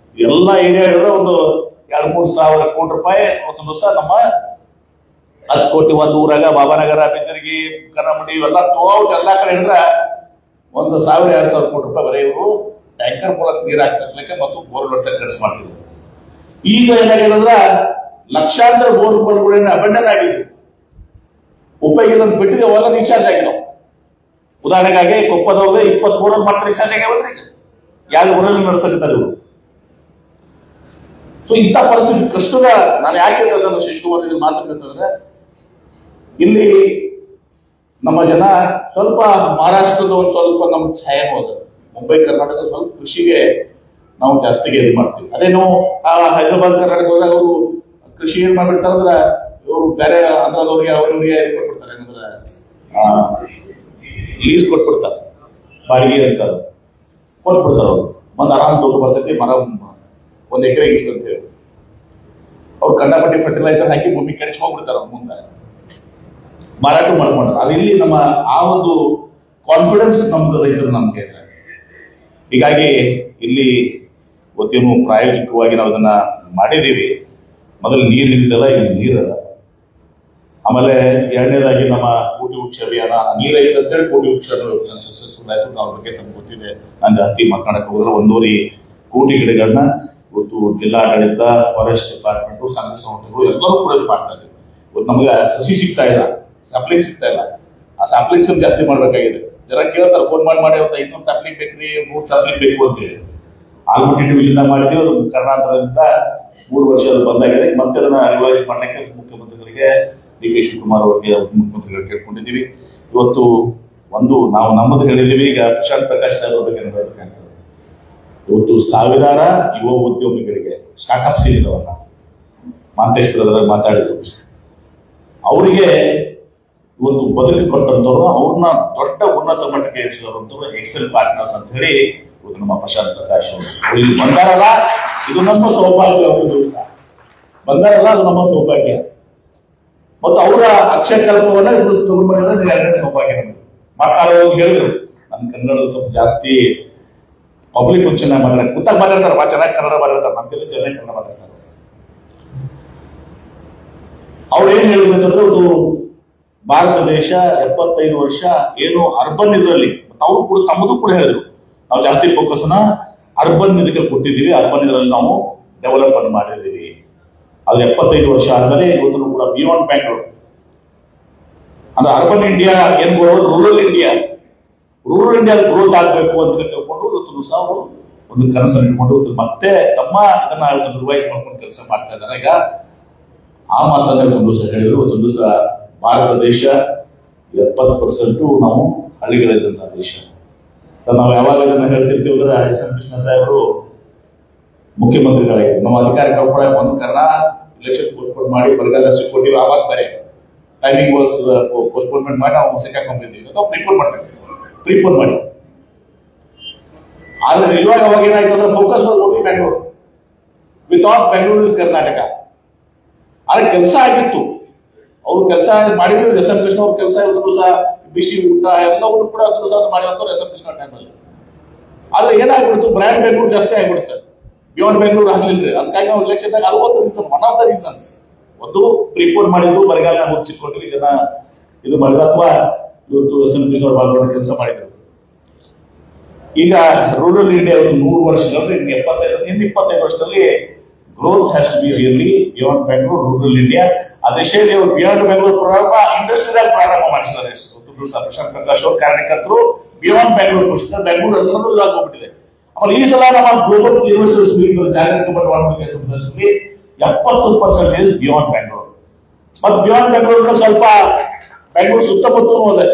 ಎಲ್ಲ ಏರಿಯಾ ಹೇಳಿದ್ರೆ ಒಂದು 2-3 ಸಾವಿರ ಕೋಟಿ ರೂಪಾಯಿ ಒಂದು ದಿವಸ ನಮ್ಮ 10 ಕೋಟಿ ಒಂದು ಊರಾಗ ಬಾಬಾನಗರ, ಬಿಜರ್ಗಿ, ಕನ್ನಮಡಿ ಇವೆಲ್ಲ ಥ್ರೂಔಟ್ ಎಲ್ಲಾ ಕಡೆ ಹೇಳಿದ್ರೆ 1,000-2,000 ಕೋಟಿ ರೂಪಾಯಿ ಬರೀ ಇವರು ಟ್ಯಾಂಕರ್ ಮೂಲಕ ನೀರು ಹಾಕ್ಸಕ್ಕೆ ಮತ್ತು ಬೋರ್ವೆಲ್ ಖರ್ಚು ಮಾಡ್ತಿದ್ರು. ಈಗ ಏನಾಗಿದ್ರೆ ಲಕ್ಷಾಂತರ ಬೋರ್ವೆಲ್ಗಳನ್ನ ಅಬಂಡನ್ ಆಗಿದೆ, ಉಪಯೋಗ ಬಿಟ್ಟಿಗೆ ಅವೆಲ್ಲ ರೀಚಾರ್ಜ್ ಆಗಿಲ್ಲ. ಉದಾಹರಣೆಗಾಗಿ ಕೊಪ್ಪದವ್ರಿಗೆ 20 ಬೋರ್ವೆಲ್ ಮಾತ್ರ ರೀಚಾರ್ಜ್ ಆಗ್ಯಾವಲ್ರಿ. ಈಗ ಯಾರು ಬೋರ್ವೆಲ್ ನಡೆಸಕತ್ತಾರೆ ಇವರು. ಸೊ ಇಂಥ ಪರಿಸ್ಥಿತಿ ಕಷ್ಟದ. ನಾನು ಯಾಕೆ ಅದನ್ನು ಶಿಶುಕುಮಾರ್ ಮಾತಾಡ್ತಂದ್ರೆ ಇಲ್ಲಿ ನಮ್ಮ ಜನ ಸ್ವಲ್ಪ ಮಹಾರಾಷ್ಟ್ರದ ಒಂದು ಸ್ವಲ್ಪ ನಮ್ಮ ಛಾಯೆ ಹೋದ, ಮುಂಬೈ ಕರ್ನಾಟಕ ಸ್ವಲ್ಪ ಕೃಷಿಗೆ ನಾವು ಜಾಸ್ತಿಗೆ ಇದು ಮಾಡ್ತೀವಿ. ಅದೇ ನಾವು ಹೈದರಾಬಾದ್ ಕರ್ನಾಟಕ ಹೋದಾಗ ಅವರು ಕೃಷಿ ಏನ್ ಮಾಡ್ಬಿಡ್ತಾರೆ ಅಂದ್ರೆ ಇವರು ಬೇರೆ ಆಂಧ್ರದವ್ರಿಗೆ ಅವ್ರಿಗೆ ಕೊಟ್ಬಿಡ್ತಾರೆ, ಏನಂದ್ರೆ ಲೀಸ್ ಕೊಟ್ಬಿಡ್ತಾರೆ, ಬಾಡಿಗೆ ಅಂತ ಕೊಟ್ಬಿಡ್ತಾರೆ. ಅವ್ರು ಒಂದು ಆರಾಮ್ ದುಡ್ಡು ಬರ್ತೈತಿ, ಮರ 1 ಎಕರೆಗೆ ಇಷ್ಟು ಅಂತ ಹೇಳಿ ಅವ್ರು ಕಂಡಪಟ್ಟಿ ಫರ್ಟಿಲೈಸರ್ ಹಾಕಿ ಭೂಮಿ ಕೆಡಿಸಿ ಹೋಗ್ಬಿಡ್ತಾರೆ. ಮುಂದೆ ಮಾರಾಟ ಮಾಡ್ಕೊಂಡ್ರೆ ಅದು ಇಲ್ಲಿ ನಮ್ಮ ಆ ಒಂದು ಕಾನ್ಫಿಡೆನ್ಸ್ ನಮ್ದು ರೈತರು ನಮ್ಗೆ. ಹೀಗಾಗಿ ಇಲ್ಲಿ ಇವತ್ತೇನು ಪ್ರಾಯೋಗಿಕವಾಗಿ ನಾವು ಅದನ್ನ ಮಾಡಿದೀವಿ. ಮೊದಲು ನೀರಿದ್ದಲ್ಲ, ಇಲ್ಲಿ ನೀರದ. ಆಮೇಲೆ ಎರಡನೇದಾಗಿ ನಮ್ಮ ಕೋಟಿ ವೃಕ್ಷ ಅಭಿಯಾನ, ನೀರೈತೆ ಅಂತೇಳಿ ಕೋಟಿ ವೃಕ್ಷ ಸಕ್ಸಸ್ಫುಲ್ ಆಯ್ತು. ಅವ್ರ ಬಗ್ಗೆ ನಮ್ಗೆ ಗೊತ್ತಿದೆ, ನಾನು ಜಾಸ್ತಿ ಮಾತನಾಡಕ್ಕೆ ಹೋದ್ರೆ 1.5 ಕೋಟಿ ಗಿಡಗಳನ್ನ ಇವತ್ತು ಜಿಲ್ಲಾಡಳಿತ, ಫಾರೆಸ್ಟ್ ಡಿಪಾರ್ಟ್ಮೆಂಟ್, ಸಂಘ ಸಂಸ್ಥೆಗಳು ಎಲ್ಲರೂ ಕೂಡ ಮಾಡ್ತಾ ಇದ್ದೀವಿ. ಇವತ್ತು ನಮಗೆ ಸಸಿ ಸಿಗ್ತಾ ಇಲ್ಲ, ಸ್ಯಾಪ್ಲಿಂಗ್ ಸಿಗ್ತಾ ಇಲ್ಲ. ಆ ಸ್ಯಾಪ್ಲಿಂಗ್ಸ್ ಜಾಸ್ತಿ ಮಾಡ್ಬೇಕಾಗಿದೆ. ಜನ ಕೇಳ್ತಾರೆ, ಫೋನ್ ಮಾಡಿ ಅವತ್ತು 500 ಸ್ಯಾಪ್ಲಿಂಗ್ ಬೇಕ್ರಿ, 3 ಸ್ಯಾಪ್ಲಿಂಗ್ ಬೇಕು ಅಂತೇಳಿ. ಆಲ್ಮಟ್ಟಿ ಡಿವಿಷನ್ ಮಾಡಿದ್ವಿ. ಅದು ಕರ್ನಾಟಕದಿಂದ 3 ವರ್ಷ ಬಂದಾಗಿದೆ. ಮತ್ತೆ ಅದನ್ನ ರಿವೈಸ್ ಮಾಡಲಿಕ್ಕೆ ಮುಖ್ಯಮಂತ್ರಿಗಳಿಗೆ ಡಿ.ಕೆ. ಶಿವಕುಮಾರ್ ಅವರಿಗೆ ಮುಖ್ಯಮಂತ್ರಿಗಳು ಕೇಳ್ಕೊಂಡಿದ್ದೀವಿ. ಇವತ್ತು ನಾವು ನಮ್ಮದು ಹೇಳಿದೀವಿ. ಈಗ ಪ್ರಶಾಂತ್ ಪ್ರಕಾಶ್ ಸಾಹೇಬ್ ಬಗ್ಗೆ ಹೇಳಬೇಕಂತ ಇವತ್ತು ಸಾವಿರಾರ ಯುವ ಉದ್ಯೋಗಿಗಳಿಗೆ ಸ್ಟಾರ್ಟ್ಅಪ್ಸ್ ಇದಾವಲ್ಲ, ಮಾಂತೇಶ್ವರದಾಗ ಮಾತಾಡಿದ್ರು, ಅವರಿಗೆ ಇವತ್ತು ಬದುಕಿ ಕೊಟ್ಟಂತವ್ರು, ಅವ್ರನ್ನ ದೊಡ್ಡ ಉನ್ನತ ಮಟ್ಟಕ್ಕೆ ಏರಿಸಿದವರು ಎಕ್ಸೆಲ್ ಪಾರ್ಟ್ನರ್ಸ್ ಅಂತ ಹೇಳಿ ಇವತ್ತು ನಮ್ಮ ಪ್ರಶಾಂತ್ ಪ್ರಕಾಶ್ ಅವರು ಇಲ್ಲಿ ಬಂದಾರಲ್ಲ. ಇದು ನಮ್ಮ ಸೌಭಾಗ್ಯ. ಬಂದಾರಲ್ಲ, ಅದು ನಮ್ಮ ಸೌಭಾಗ್ಯ. ಮತ್ತು ಅವರ ಅಕ್ಷಕಲ್ಪವನ್ನ ಎರಡನೇ ಸೌಭಾಗ್ಯ. ನಮಗೆ ಮಾತಾಡೋದು ಹೇಳಿದ್ರು, ನನ್ನ ಕನ್ನಡ ಸ್ವಲ್ಪ ಜಾಸ್ತಿ ಪಬ್ಲಿಕ್ ಚೆನ್ನಾಗಿ ಮಾತಾಡ್ತಾರೆ, ಕೂತಾಗ ಮಾತಾಡ್ತಾರೆ, ಚೆನ್ನಾಗಿ ಕನ್ನಡ ಮಾತಾಡ್ತಾರೆ, ನಮ್ಗೆಲ್ಲ ಚೆನ್ನಾಗಿ ಕನ್ನಡ ಮಾತಾಡ್ತಾರೆ. ಅವ್ರು ಏನ್ ಹೇಳಿದ್ರು, ಅದು ಭಾರತ ದೇಶ 75 ವರ್ಷ ಏನು ಅರ್ಬನ್ ಇದರಲ್ಲಿ, ಅವರು ಕೂಡ ತಮ್ಮದು ಕೂಡ ಹೇಳಿದ್ರು, ನಾವು ಜಾಸ್ತಿ ಫೋಕಸ್ ನ ಅರ್ಬನ್ ಇದಕ್ಕೆ ಕೊಟ್ಟಿದ್ದೀವಿ, ಅರ್ಬನ್ ಇದರಲ್ಲಿ ನಾವು ಡೆವಲಪ್ಮೆಂಟ್ ಮಾಡಿದ್ದೀವಿ. ಅದು 75 ವರ್ಷ ಆದ್ಮೇಲೆ ಇವತ್ತು ಕೂಡ ಬಿಯಾಂಡ್ ಬ್ಯಾಂಗ್ಳೂರ್ ಅಂದ್ರೆ ಅರ್ಬನ್ ಇಂಡಿಯಾ ಏನ್ ಬರೋದು, ರೂರಲ್ ಇಂಡಿಯಾ ಗ್ರೋತ್ ಆಗ್ಬೇಕು ಅಂತ ತಿಳ್ಕೊಂಡು ಇವತ್ತು ಸಹ ಒಂದು ಕನಸನ್ನು ಇಟ್ಕೊಂಡು ಮತ್ತೆ ತಮ್ಮ ಇದನ್ನ ರಿವೈಸ್ ಮಾಡ್ಕೊಂಡು ಕೆಲಸ ಮಾಡ್ತಾ ಇದ್ದಾರೆ. ಈಗ ಆ ಮಾತನ್ನ ಒಂದು ದಿವಸ ಹೇಳಿದ್ರು. ಒಂದು ದಿವಸ ಭಾರತ ದೇಶ 70% ನಾವು ಹಳ್ಳಿಗಳಿದ್ದಂತಹ ದೇಶ. ನಾವು ಯಾವಾಗ ಇದನ್ನ ಹೇಳ್ತಿರ್ತೀವಿ ಅಂದ್ರೆ, ಎಸ್ ಎಂ ಕೃಷ್ಣ ಸಾಹೇಬರು ಮುಖ್ಯಮಂತ್ರಿಗಳಾಗಿದ್ರು. ನಮ್ಮ ಅಧಿಕಾರಿಗಳು ಕೂಡ ಒಂದು ಕಾರಣ ಇಲೆಕ್ಷನ್ ಪೋಸ್ಟ್ಪೋನ್ ಮಾಡಿ ಬರಗಾಲ ಸಿಕ್ಕೊಟ್ಟಿವಿ. ಆವಾಗ ಬೇರೆ ಟೈಮಿಂಗ್ ವಾಸ್ ಪೋಸ್ಟ್ಪೋನ್ಮೆಂಟ್ ಮಾಡಿ ನಾವು ಸಿಕ್ಕಾಕೊಂಡಿದ್ದೀವಿ. ಅಥವಾ ಪ್ರೀಪೋನ್ ಮಾಡಿ. ಆದ್ರೆ ಇವಾಗ ಅವಾಗ ಏನಾಯ್ತು ಅಂದ್ರೆ focus only Bengaluru, without Bengaluru is Karnataka. ಆದ್ರೆ ಕೆಲಸ ಆಗಿತ್ತು, ಅವ್ರು ಕೆಲಸ ಮಾಡಿದ್ರು. ಎಸ್ ಎಂ ಕೃಷ್ಣ ಅವ್ರ ಕೆಲಸ ಇವತ್ತು ಸಹ ಬಿಸಿ ಊಟ ಎಲ್ಲವನ್ನೂ ಕೂಡ ಮಾಡಿದಂತ ಎಸ್ ಎಂ ಕೃಷ್ಣ ಟೈಮಲ್ಲಿ. ಆದ್ರೆ ಏನಾಗ್ಬಿಡ್ತು, ಬ್ರ್ಯಾಂಡ್ ಬೆಂಗಳೂರು ಜಾಸ್ತಿ ಆಗ್ಬಿಡುತ್ತೆ, ಬಿಯಾಂಡ್ ಬೆಂಗಳೂರು ಆಗ್ಲಿಲ್ಲ. ಅದಕ್ಕಾಗಿ ನಾವು ಇಲೆಕ್ಷನ್ ಆಗ ಅದು reason, one of the reasons. ಒಂದು ಪ್ರಿಪೋನ್ ಮಾಡಿದ್ದು, ಬರಗಾಲ ಮುಚ್ಚಿಕೊಂಡ್ವಿ, ಜನ ಇದು ಮಾಡಿದ್ರು. ಅಥವಾ ಇವತ್ತು ಎಸ್ ಎಂ ಕೃಷ್ಣ ಅವರು ಕೆಲಸ ಮಾಡಿದ್ರು. ಈಗ ರೂರಲ್ ಇಂಡಿಯಾ 100 ವರ್ಷದಲ್ಲಿ 25 ವರ್ಷದಲ್ಲಿ growth has to be really beyond Bengaluru, rural India. ಆ ದಿಶೆಯಲ್ಲಿ ಅವರು ಬಿಯಾಂಡ್ ಬೆಂಗಳೂರು ಪ್ರಾರಂಭ ಇಂಡಸ್ಟ್ರಿಯಲ್ ಪ್ರಾರಂಭ ಮಾಡಿಸಿದ್ದಾರೆ. ಪ್ರಶಾಂತ್ ಪ್ರಕಾಶ್ ಅವರು ಕಾರ್ಯಕರ್ತರು ಬಿಯಾಂಡ್ ಬ್ಯಾಂಗ್ಳೂರ್ ಬ್ಯಾಂಗ್ಳೂರ್ ಎಲ್ಲರೂ ಇದಾಗೋಗ್ಬಿಟ್ಟಿದೆ. ಆಮೇಲೆ ಈ ಸಲ ನಮ್ಮ ಗ್ಲೋಬಲ್ ಯೂನಿವರ್ಸಿಟೀಸ್ ಜಾಗತಿಕ ಬಂಡವಾಳ ಸಂದರ್ಶನದಲ್ಲಿ 70% ಬಿಯಾಂಡ್ ಬ್ಯಾಂಗ್ಳೂರ್. ಮತ್ತೆ ಬಿಯಾಂಡ್ ಬ್ಯಾಂಗ್ಳೂರ್ ಸ್ವಲ್ಪ ಬ್ಯಾಂಗ್ಳೂರ್ ಸುತ್ತಮುತ್ತ ಹೋದೆ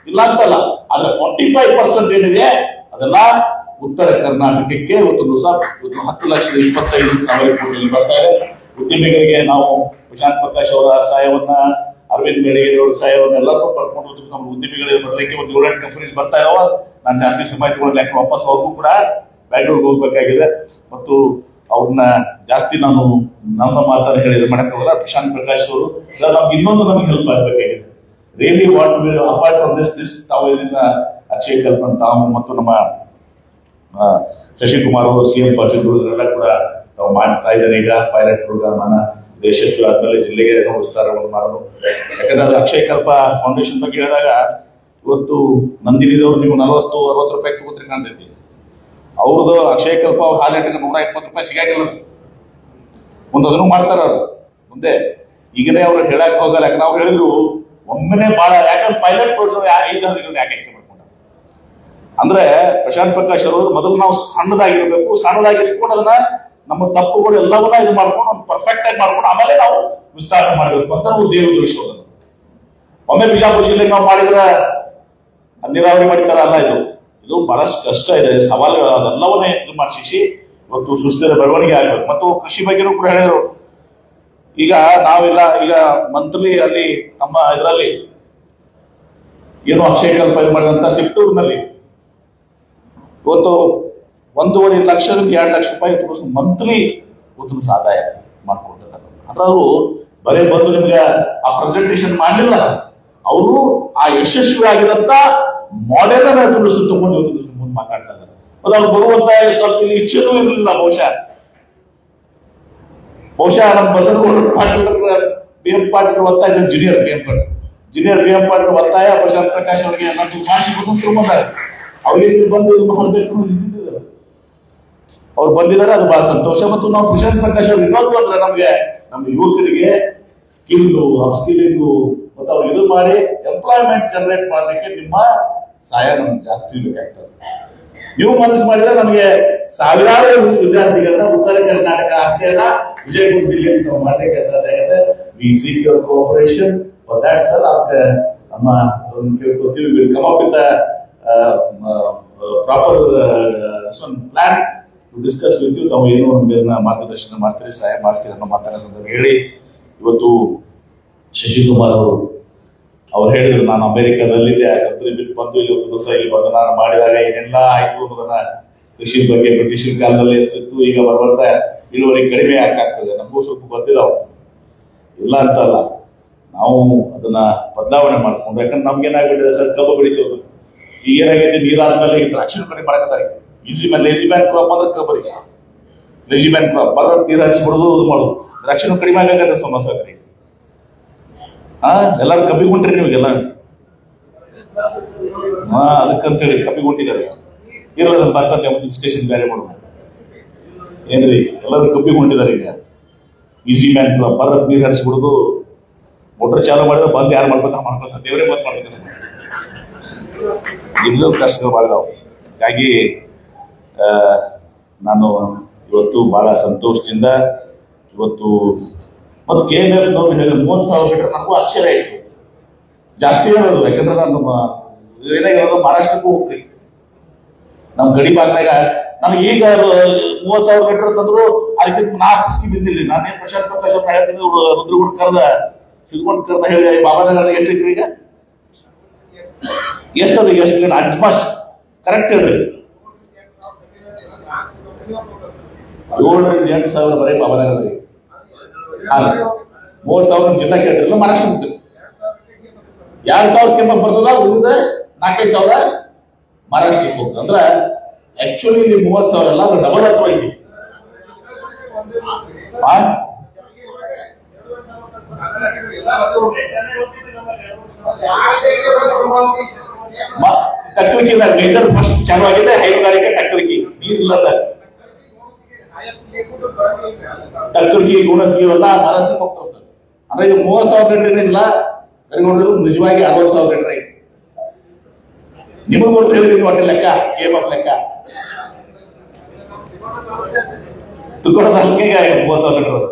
ಇಲ್ಲ ಅಂತಲ್ಲ, ಆದ್ರೆ 45% ಏನಿದೆ ಅದೆಲ್ಲ ಉತ್ತರ ಕರ್ನಾಟಕಕ್ಕೆ ಇವತ್ತು 10,25,000 ಕೋಟಿ ಬರ್ತಾ ಇದೆ. ಉದ್ಯಮಿಗಳಿಗೆ ನಾವು ಪ್ರಶಾಂತ್ ಪ್ರಕಾಶ್ ಅವರ ಸಹಾಯವನ್ನ, ಅರವಿಂದ್ ಬೆಳಗೇರಿ ಅವರ ಸಹಾಯವನ್ನ ಎಲ್ಲರೂ ಪಡ್ಕೊಂಡು ನಮ್ಮ ಉದ್ಯಮಿಗಳಿಗೆ ಬರಲಿಕ್ಕೆ ಒಂದು 7-8 ಕಂಪನೀಸ್ ಬರ್ತಾ ಇದಾವ. ನಾನು ಜಾಸ್ತಿ ಸಮಯ ತಗೊಳ್ಳಕ್ಕೆ ವಾಪಸ್ ಅವ್ರಿಗೂ ಕೂಡ ಬ್ಯಾಂಗ್ಳೂರ್ಗೆ ಹೋಗ್ಬೇಕಾಗಿದೆ. ಮತ್ತು ಅವ್ರನ್ನ ಜಾಸ್ತಿ ನಾನು ನಮ್ಮ ಮಾತನ್ನು ಹೇಳಿದ್ರೆ ಮಾಡಕ್ಕಾಗಲ್ಲ. ಪ್ರಶಾಂತ್ ಪ್ರಕಾಶ್ ಅವರು ಸರ್ ನಮ್ಗೆ ಇನ್ನೊಂದು ನಮಗೆ ಹೆಲ್ಪ್ ಆಗಬೇಕಾಗಿದೆ. Really what apart from this ತಾವು ಇದನ್ನ ಅಕ್ಷಯ್ ಕಲ್ಪನ್ ತಾವು ಮತ್ತು ನಮ್ಮ ಶಶಿಕುಮಾರ್ ಅವರು CM ಪಾಟೀಲ್ ಇವರೆಲ್ಲ ಕೂಡ ತಾವು ಮಾಡ್ತಾ ಇದ್ದಾರೆ. ಈಗ ಪೈಲಟ್ ಪ್ರೋಗ್ರಾಮ್ ಅನ್ನ ಯಶಸ್ವಿ ಆದ್ಮೇಲೆ ಜಿಲ್ಲೆಗೆ ವಿಸ್ತಾರವನ್ನು ಮಾಡೋದು. ಯಾಕಂದ್ರೆ ಅದು ಅಕ್ಷಯ್ ಕಲ್ಪ ಫೌಂಡೇಶನ್ ಬಗ್ಗೆ ಹೇಳಿದಾಗ ಇವತ್ತು ನಂದಿನಿದವರು ನೀವು 40-60 ರೂಪಾಯಿ ತಗೋತ್ರಿ ಕಾಣ್ತೈತಿ. ಅವ್ರದ್ದು ಅಕ್ಷಯ್ ಕಲ್ಪ ಅವ್ರ ಹಾಲಿಗೆ 120 ರೂಪಾಯಿ ಸಿಗಾಗಿಲ್ಲ. ಮುಂದೆ ಅದನ್ನು ಮಾಡ್ತಾರ ಅವ್ರು ಮುಂದೆ. ಈಗನೇ ಅವ್ರು ಹೇಳಕ್ ಹೋಗಲ್ಲ. ಯಾಕಂದ್ರೆ ಅವ್ರು ಹೇಳಿದ್ರು ಒಮ್ಮೆನೆ ಬಹಳ, ಯಾಕಂದ್ರೆ ಪೈಲಟ್ ಪ್ರೋಗ್ರಾಮ್ 5 ಯಾಕೆ ಮಾಡ್ಕೊಂಡ ಅಂದ್ರೆ ಪ್ರಶಾಂತ್ ಪ್ರಕಾಶ್ ಅವರು ಮೊದಲು ನಾವು ಸಣ್ಣದಾಗಿರ್ಬೇಕು ಅದನ್ನ ನಮ್ಮ ತಪ್ಪುಗಳು ಎಲ್ಲವನ್ನ ಇದು ಮಾಡ್ಕೊಂಡು ಒಂದು ಪರ್ಫೆಕ್ಟ್ ಆಗಿ ಮಾಡ್ಕೊಂಡು ಆಮೇಲೆ ನಾವು ವಿಸ್ತಾರ ಮಾಡಬೇಕು ಅಂತ ನಾವು ದೇವದೃಶ್ಯ. ಒಮ್ಮೆ ಬಿಜಾಪುರ ಜಿಲ್ಲೆಗೆ ನಾವು ಮಾಡಿದ್ರೆ ನೀರಾವರಿ ಮಾಡಿದಾರ ಅಲ್ಲ, ಇದು ಬಹಳಷ್ಟು ಕಷ್ಟ ಇದೆ, ಸವಾಲು. ಅದೆಲ್ಲವನ್ನೇ ಇದು ಮಾಡಿಸಿ ಇವತ್ತು ಸುಸ್ಥಿರ ಬೆಳವಣಿಗೆ ಆಗ್ಬೇಕು. ಮತ್ತು ಕೃಷಿ ಬಗ್ಗೆನೂ ಕೂಡ ಹೇಳಿದ್ರು. ಈಗ ನಾವೆಲ್ಲ ಈಗ ಮಂತ್ಲಿ ಅಲ್ಲಿ ನಮ್ಮ ಇದರಲ್ಲಿ ಏನು ಅಕ್ಷಯ ಕಲ್ಪ ಮಾಡಿದಂತ ತಿಪ್ಟೂರಿನಲ್ಲಿ ಇವತ್ತು 1.5 ಲಕ್ಷದಿಂದ 2 ಲಕ್ಷ ರೂಪಾಯಿ ಮಂತ್ಲಿ ಇವತ್ತು ಆದಾಯ ಮಾಡ್ಕೊಂಡಿದ್ದಾರೆ. ಅಂದ್ರೆ ಅವರು ಬರೀ ಬಂದು ನಿಮ್ಗೆ ಆ ಪ್ರೆಸೆಂಟೇಶನ್ ಮಾಡಲಿಲ್ಲ, ಅವರು ಆ ಯಶಸ್ವಿ ಆಗಿರಂತ ಮಾಡೆಲ್ ಅನ್ನು ಸುತ್ತಕೊಂಡು ಮುಂದೆ ಮಾತಾಡ್ತಾ ಇದ್ದಾರೆ. ಅದು ಅವ್ರು ಬರುವಂತ ಸ್ವಲ್ಪ ಇಚ್ಛೆನೂ ಇರಲಿಲ್ಲ. ಬಹುಶಃ ನಮ್ಮ ಬಸವನಗೌಡ ಪಾಟೀಲ್ BM ಪಾಟೀಲ್ ಒತ್ತಾಯ, ಜೂನಿಯರ್ BM ಪಾಟೀಲ್ ಒತ್ತಾಯ ಪ್ರಶಾಂತ್ ಪ್ರಕಾಶ್ ಅವರಿಗೆ ಎಲ್ಲ ಭಾಷೆ ಬಂದಿದ್ದಾರೆ. ಅವ್ರಿಗೆ ಬಂದು ಹೊರಬೇಕು ನಿಂತಿದ್ದಾರೆ, ಅವ್ರು ಬಂದಿದ್ದಾರೆ. ಅದು ಬಹಳ ಸಂತೋಷ. ಮತ್ತು ನಾವು ಪ್ರಶಾಂತ್ ಪ್ರಕಾಶ್ ಅವ್ರು ಇನ್ನೊಂದು ಅಂದ್ರೆ ನಮ್ಗೆ ನಮ್ಮ ಯುವಕರಿಗೆ ಸ್ಕಿಲ್ಲು, ಅಪ್ಸ್ಕಿಲ್ಲಿಂಗು ಮತ್ತು ಅವ್ರು ಇದು ಮಾಡಿ ಎಂಪ್ಲಾಯ್ಮೆಂಟ್ ಜನರೇಟ್ ಮಾಡಲಿಕ್ಕೆ ನಿಮ್ಮ ಸಹಾಯ ನಮ್ಗೆ ಜಾಸ್ತಿ ಬೇಕಾಗ್ತದೆ. ನೀವು ಮನಸ್ಸು ಮಾಡಿದ್ರೆ ನಮಗೆ ಸಾವಿರಾರು ವಿದ್ಯಾರ್ಥಿಗಳನ್ನ ಉತ್ತರ ಕರ್ನಾಟಕ ಅಷ್ಟೇ ಅಲ್ಲ ವಿಜಯಪುರ ಜಿಲ್ಲೆಯಲ್ಲಿ ನಾವು ಮಾಡಲಿಕ್ಕೆ ಸಾಧ್ಯ ಆಗುತ್ತೆ. We seek your cooperation for that sir. ಅದಕ್ಕೆ ನಮ್ಮ ಕೇಳ್ಕೊತೀವಿ, will come up with proper plan to discuss with you. ತಾವು ಏನು ನಮಗೆ ಮಾರ್ಗದರ್ಶನ ಮಾಡ್ತೀರಿ, ಸಹಾಯ ಮಾಡ್ತೀರಿ ಅನ್ನೋ ಮಾತನ್ನ ಸಂದರ್ಭ ಹೇಳಿ ಇವತ್ತು ಶಶಿಕುಮಾರ್ ಅವ್ರು ಹೇಳಿದ್ರು, ನಾನು ಅಮೆರಿಕಾದಲ್ಲಿದ್ದೆ, ಕಂಪನಿ ಬಿಟ್ಟು ಬಂದು ಇಲ್ಲಿ ಒಂದು ದಿವಸ ಇಲ್ಲಿ ಬಂದು ನಾನು ಮಾಡಿದಾಗ ಏನೆಲ್ಲ ಆಯ್ತು ಅನ್ನೋದನ್ನ ಕೃಷಿ ಬಗ್ಗೆ ಬ್ರಿಟಿಷರ್ ಕಾಲದಲ್ಲಿ ಎಷ್ಟಿತ್ತು, ಈಗ ಬರ್ಬರ್ತಾ ಇಳುವರಿ ಕಡಿಮೆ ಯಾಕಾಗ್ತದೆ ನಮಗೂ ಸ್ವಲ್ಪ ಗೊತ್ತಿದಾವ. ಇಲ್ಲ ಅಂತಲ್ಲ, ನಾವು ಅದನ್ನ ಬದಲಾವಣೆ ಮಾಡ್ಕೊಂಡು, ಯಾಕಂದ್ರೆ ನಮ್ಗೆ ಏನಾಗ್ಬಿಟ್ಟಿದೆ ಸರ್, ಕಬ್ಬು ಬೆಳಿತೀವಿ. ಈಗ ಏನಾಗೈತೆ, ನೀರಾದ್ಮೇಲೆ ದ್ರಾಕ್ಷಿ ಕಡಿಮೆ ಮಾಡಕತ್ತಾರೆ. ಲೇಜಿ ಬ್ಯಾಂಕ್ ಕ್ರಾಪ್ ಅಂದ್ರೆ ಕಬ್ಬರಿ, ಲೇಜಿ ಬ್ಯಾಂಕ್ ಕ್ರಾಪ್ ಬರ ನೀರು ಹಚ್ಚಿಬಿಡೋದು, ಇದು ಮಾಡೋದು, ದ್ರಾಕ್ಷಿನೂ ಕಡಿಮೆ ಆಗತ್ತೆ ಸಮಸ್ಯೆ. ಎಲ್ಲಾರು ಕಬ್ಬಿಗೊಂಡ್ರಿ ನೀವೆಲ್ಲ, ಅದಕ್ಕಂತೇಳಿ ಕಬ್ಬಿಗೊಂಡಿದ್ದಾರೆ. ಇರಲ್ಲ ಡಿಸ್ಕಷನ್ ಬೇರೆ ಮಾಡೋದು ಏನ್ರಿ, ಎಲ್ಲರೂ ಕಬ್ಬಿಗೊಂಡಿದ್ದಾರೆ. ಈಗ ಈಸಿ ಬ್ಯಾಂಕ್ ಬರದ ನೀರು ಹರಿಸ್ಬಿಡುದು, ಮೋಟರ್ ಚಾಲು ಮಾಡಿದ್ರೆ ಬಂದ್ ಯಾರು ಮಾಡ್ಕೊತ ದೇವರೇ ಬಂದ್ ಮಾಡ್ತಾರೆ. ಇದು ಕಷ್ಟಗಳು ಮಾಡಿದಾವ. ಹಾಗಾಗಿ ನಾನು ಇವತ್ತು ಬಹಳ ಸಂತೋಷದಿಂದ ಇವತ್ತು ಮತ್ತು KMF 30,000 ಮೀಟರ್ ನನಗೂ ಆಶ್ಚರ್ಯ ಆಯಿತು. ಜಾಸ್ತಿ ಹೇಳೋದು, ಯಾಕಂದ್ರೆ ನಾನು ಏನಾಗಿರೋದು ಮಹಾರಾಷ್ಟ್ರಕ್ಕೂ ಹೋಗ್ತೀವಿ. ನಮ್ಮ ಗಡಿ ಭಾಗದಾಗ ನನಗೆ ಈಗ 30,000 ಮೀಟರ್ ತಂದ್ರು ಅದಕ್ಕೆ 4 ಸ್ಕೀಮ್ ಬಿದ್ದಿಲ್ಲ. ನಾನೇನು ಪ್ರಶಾಂತ್ ಪ್ರಕಾಶ್ ಅವ್ರನ್ನ ಹೇಳ್ತೀನಿ, ರುದ್ರಗುಡ್ ಕರೆದ ಸಿದ್ಗುಂಡ್ ಕರೆದ ಹೇಳಿ ಬಾಬಾನಗರ ಎಷ್ಟಿದ್ರಿ ಈಗ ಎಷ್ಟದು, ಎಷ್ಟು ಅಡ್ವಾನ್ಸ್ ಕರೆಕ್ಟ್ ಹೇಳ್ರಿ. 7,000 ಬರೀ ಬಾಬಾನಗರದಲ್ಲಿ 3,000 ಜಿಲ್ಲಾ ಕೇಳ್ತಿರಲ್ಲ. ಮಹಾರಾಷ್ಟ್ರ 2,000 ಕೆಂಪಕ್ಕೆ ಬರ್ತದ, ಉಳಿದ 4,500 ಮಹಾರಾಷ್ಟ್ರಕ್ಕೆ ಹೋಗ್ತದೆ. ಅಂದ್ರೆ ಆಕ್ಚುಲಿ ಇಲ್ಲಿ 30,000 ಅಲ್ಲ, ಅದು ಡಬಲ್ ಹತ್ರ ಐತಿ. ಕಟ್ಟಲಿಕ್ಕೆ ಮೇಜರ್ ಫಸ್ಟ್ ಚಾಲು ಆಗಿದೆ, ಹೈನುಗಾರಿಕೆ ಕಟ್ಟಲಿಕ್ಕೆ ನೀರಿಲ್ಲದ ಕಟ್ಟಲಿಕ್ಕೆ ಗುಣಸ್ಗಿ ಎಲ್ಲ ಮಹಾರಾಷ್ಟ್ರಕ್ಕೆ ಹೋಗ್ತಾವ ಸರ್. ಅಂದ್ರೆ ಇದು 30,000 ಲೀಟರ್ ಇಲ್ಲ, ನೋಡಿದ್ರು ನಿಜವಾಗಿ 60,000 ಲೀಟರ್ ಐತಿ. ನಿಮಗೆ ಗೊತ್ತಿಲ್ಲ ಹೊಟ್ಟೆ ಲೆಕ್ಕ KMF ಲೆಕ್ಕ ತುಕೋಟದಲ್ಲಿಗೆ 30,000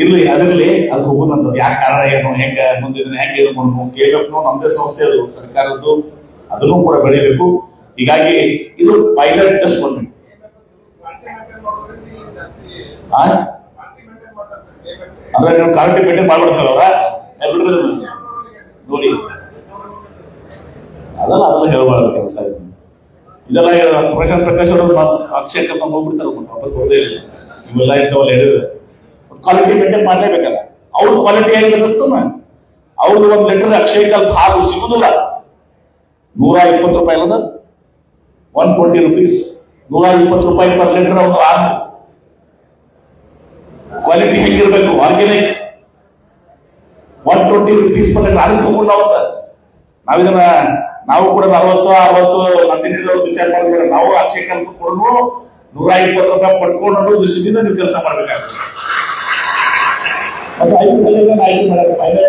ಇರ್ಲಿ ಅದರಲ್ಲಿ ಅದು ಹೋಗೋಣಂತ ಯಾಕೆ ಕಾರಣ ಏನು ಹೆಂಗ ಮುಂದಿನ ಹೆಂಗೆ ಏನು ಮಾಡೋದು KMF ನಮ್ಮದೇ ಸಂಸ್ಥೆ ಅದು ಸರ್ಕಾರದ್ದು ಅದನ್ನು ಕೂಡ ಬೆಳಿಬೇಕು. ಹೀಗಾಗಿ ಇದು ಪೈಲಟ್ ಟೆಸ್ಟ್ ಮಾಡಬೇಕು. ಅಂದ್ರೆ ನೀವು ಕ್ವಾಲಿಟಿ ಮೇಂಟೈನ್ ಮಾಡ್ಬಿಡ್ತಾರಲ್ಲ ನೋಡಿ ಅದೆಲ್ಲ ಹೇಳಬಾರ್ದು ಕೆಲಸ ಇದೆಲ್ಲ ಪ್ರಶಾಂತ್ ಪ್ರಕಾಶ್ ಅವರು ಅಕ್ಷಯ ಕರ್ಕೊಂಡು ಹೋಗ್ಬಿಡ್ತಾರೆ ವಾಪಸ್ ಬರೋದೇ ಇಲ್ಲ. ಇವೆಲ್ಲ ಇಂಥವೆಲ್ಲ ಹೇಳಿದ್ರೆ ಕ್ವಾಲಿಟಿ ಮೇಂಟೈನ್ ಮಾಡಲೇಬೇಕಲ್ಲ. ಅವ್ರ ಕ್ವಾಲಿಟಿ ಹೇಗಿರುತ್ತೋ ಅವ್ರದ್ದು ಒಂದು ಲೀಟರ್ ಅಕ್ಷಯ ಕಲ್ಪ ಹಾಲು ಸಿಗುದಿಲ್ಲ 120 ರೂಪಾಯಿ ಅಲ್ಲ ಸರ್, 120 rupees, 120 ರೂಪಾಯಿ ಪರ್ ಲೀಟರ್ ಒಂದು ಹಾಲು. ಕ್ವಾಲಿಟಿ ಹೆಂಗಿರ್ಬೇಕು? ಆರ್ಗ್ಯಾನಿಕ್ 120 rupees ಪರ್ ಲೀಟರ್ ಅದಕ್ಕೆ ತಗೊಂಡು ನಾವಿದನ್ನ ನಾವು ಕೂಡ 40-60 ನಂದಿನಿಯವರು ವಿಚಾರ ಮಾಡ್ತಾರೆ. ನಾವು ಅಕ್ಷಯ ಕಲ್ಪ ಕೊಡಲು 120 ರೂಪಾಯಿ ಪಡ್ಕೊಂಡು ಅನ್ನೋ ದೃಷ್ಟಿಯಿಂದ ನೀವು ಕೆಲಸ ಮಾಡ್ಬೇಕಾಗ್ತದೆ. ಮತ್ತೆ 5 ಮಾಡಕ್ಕೆ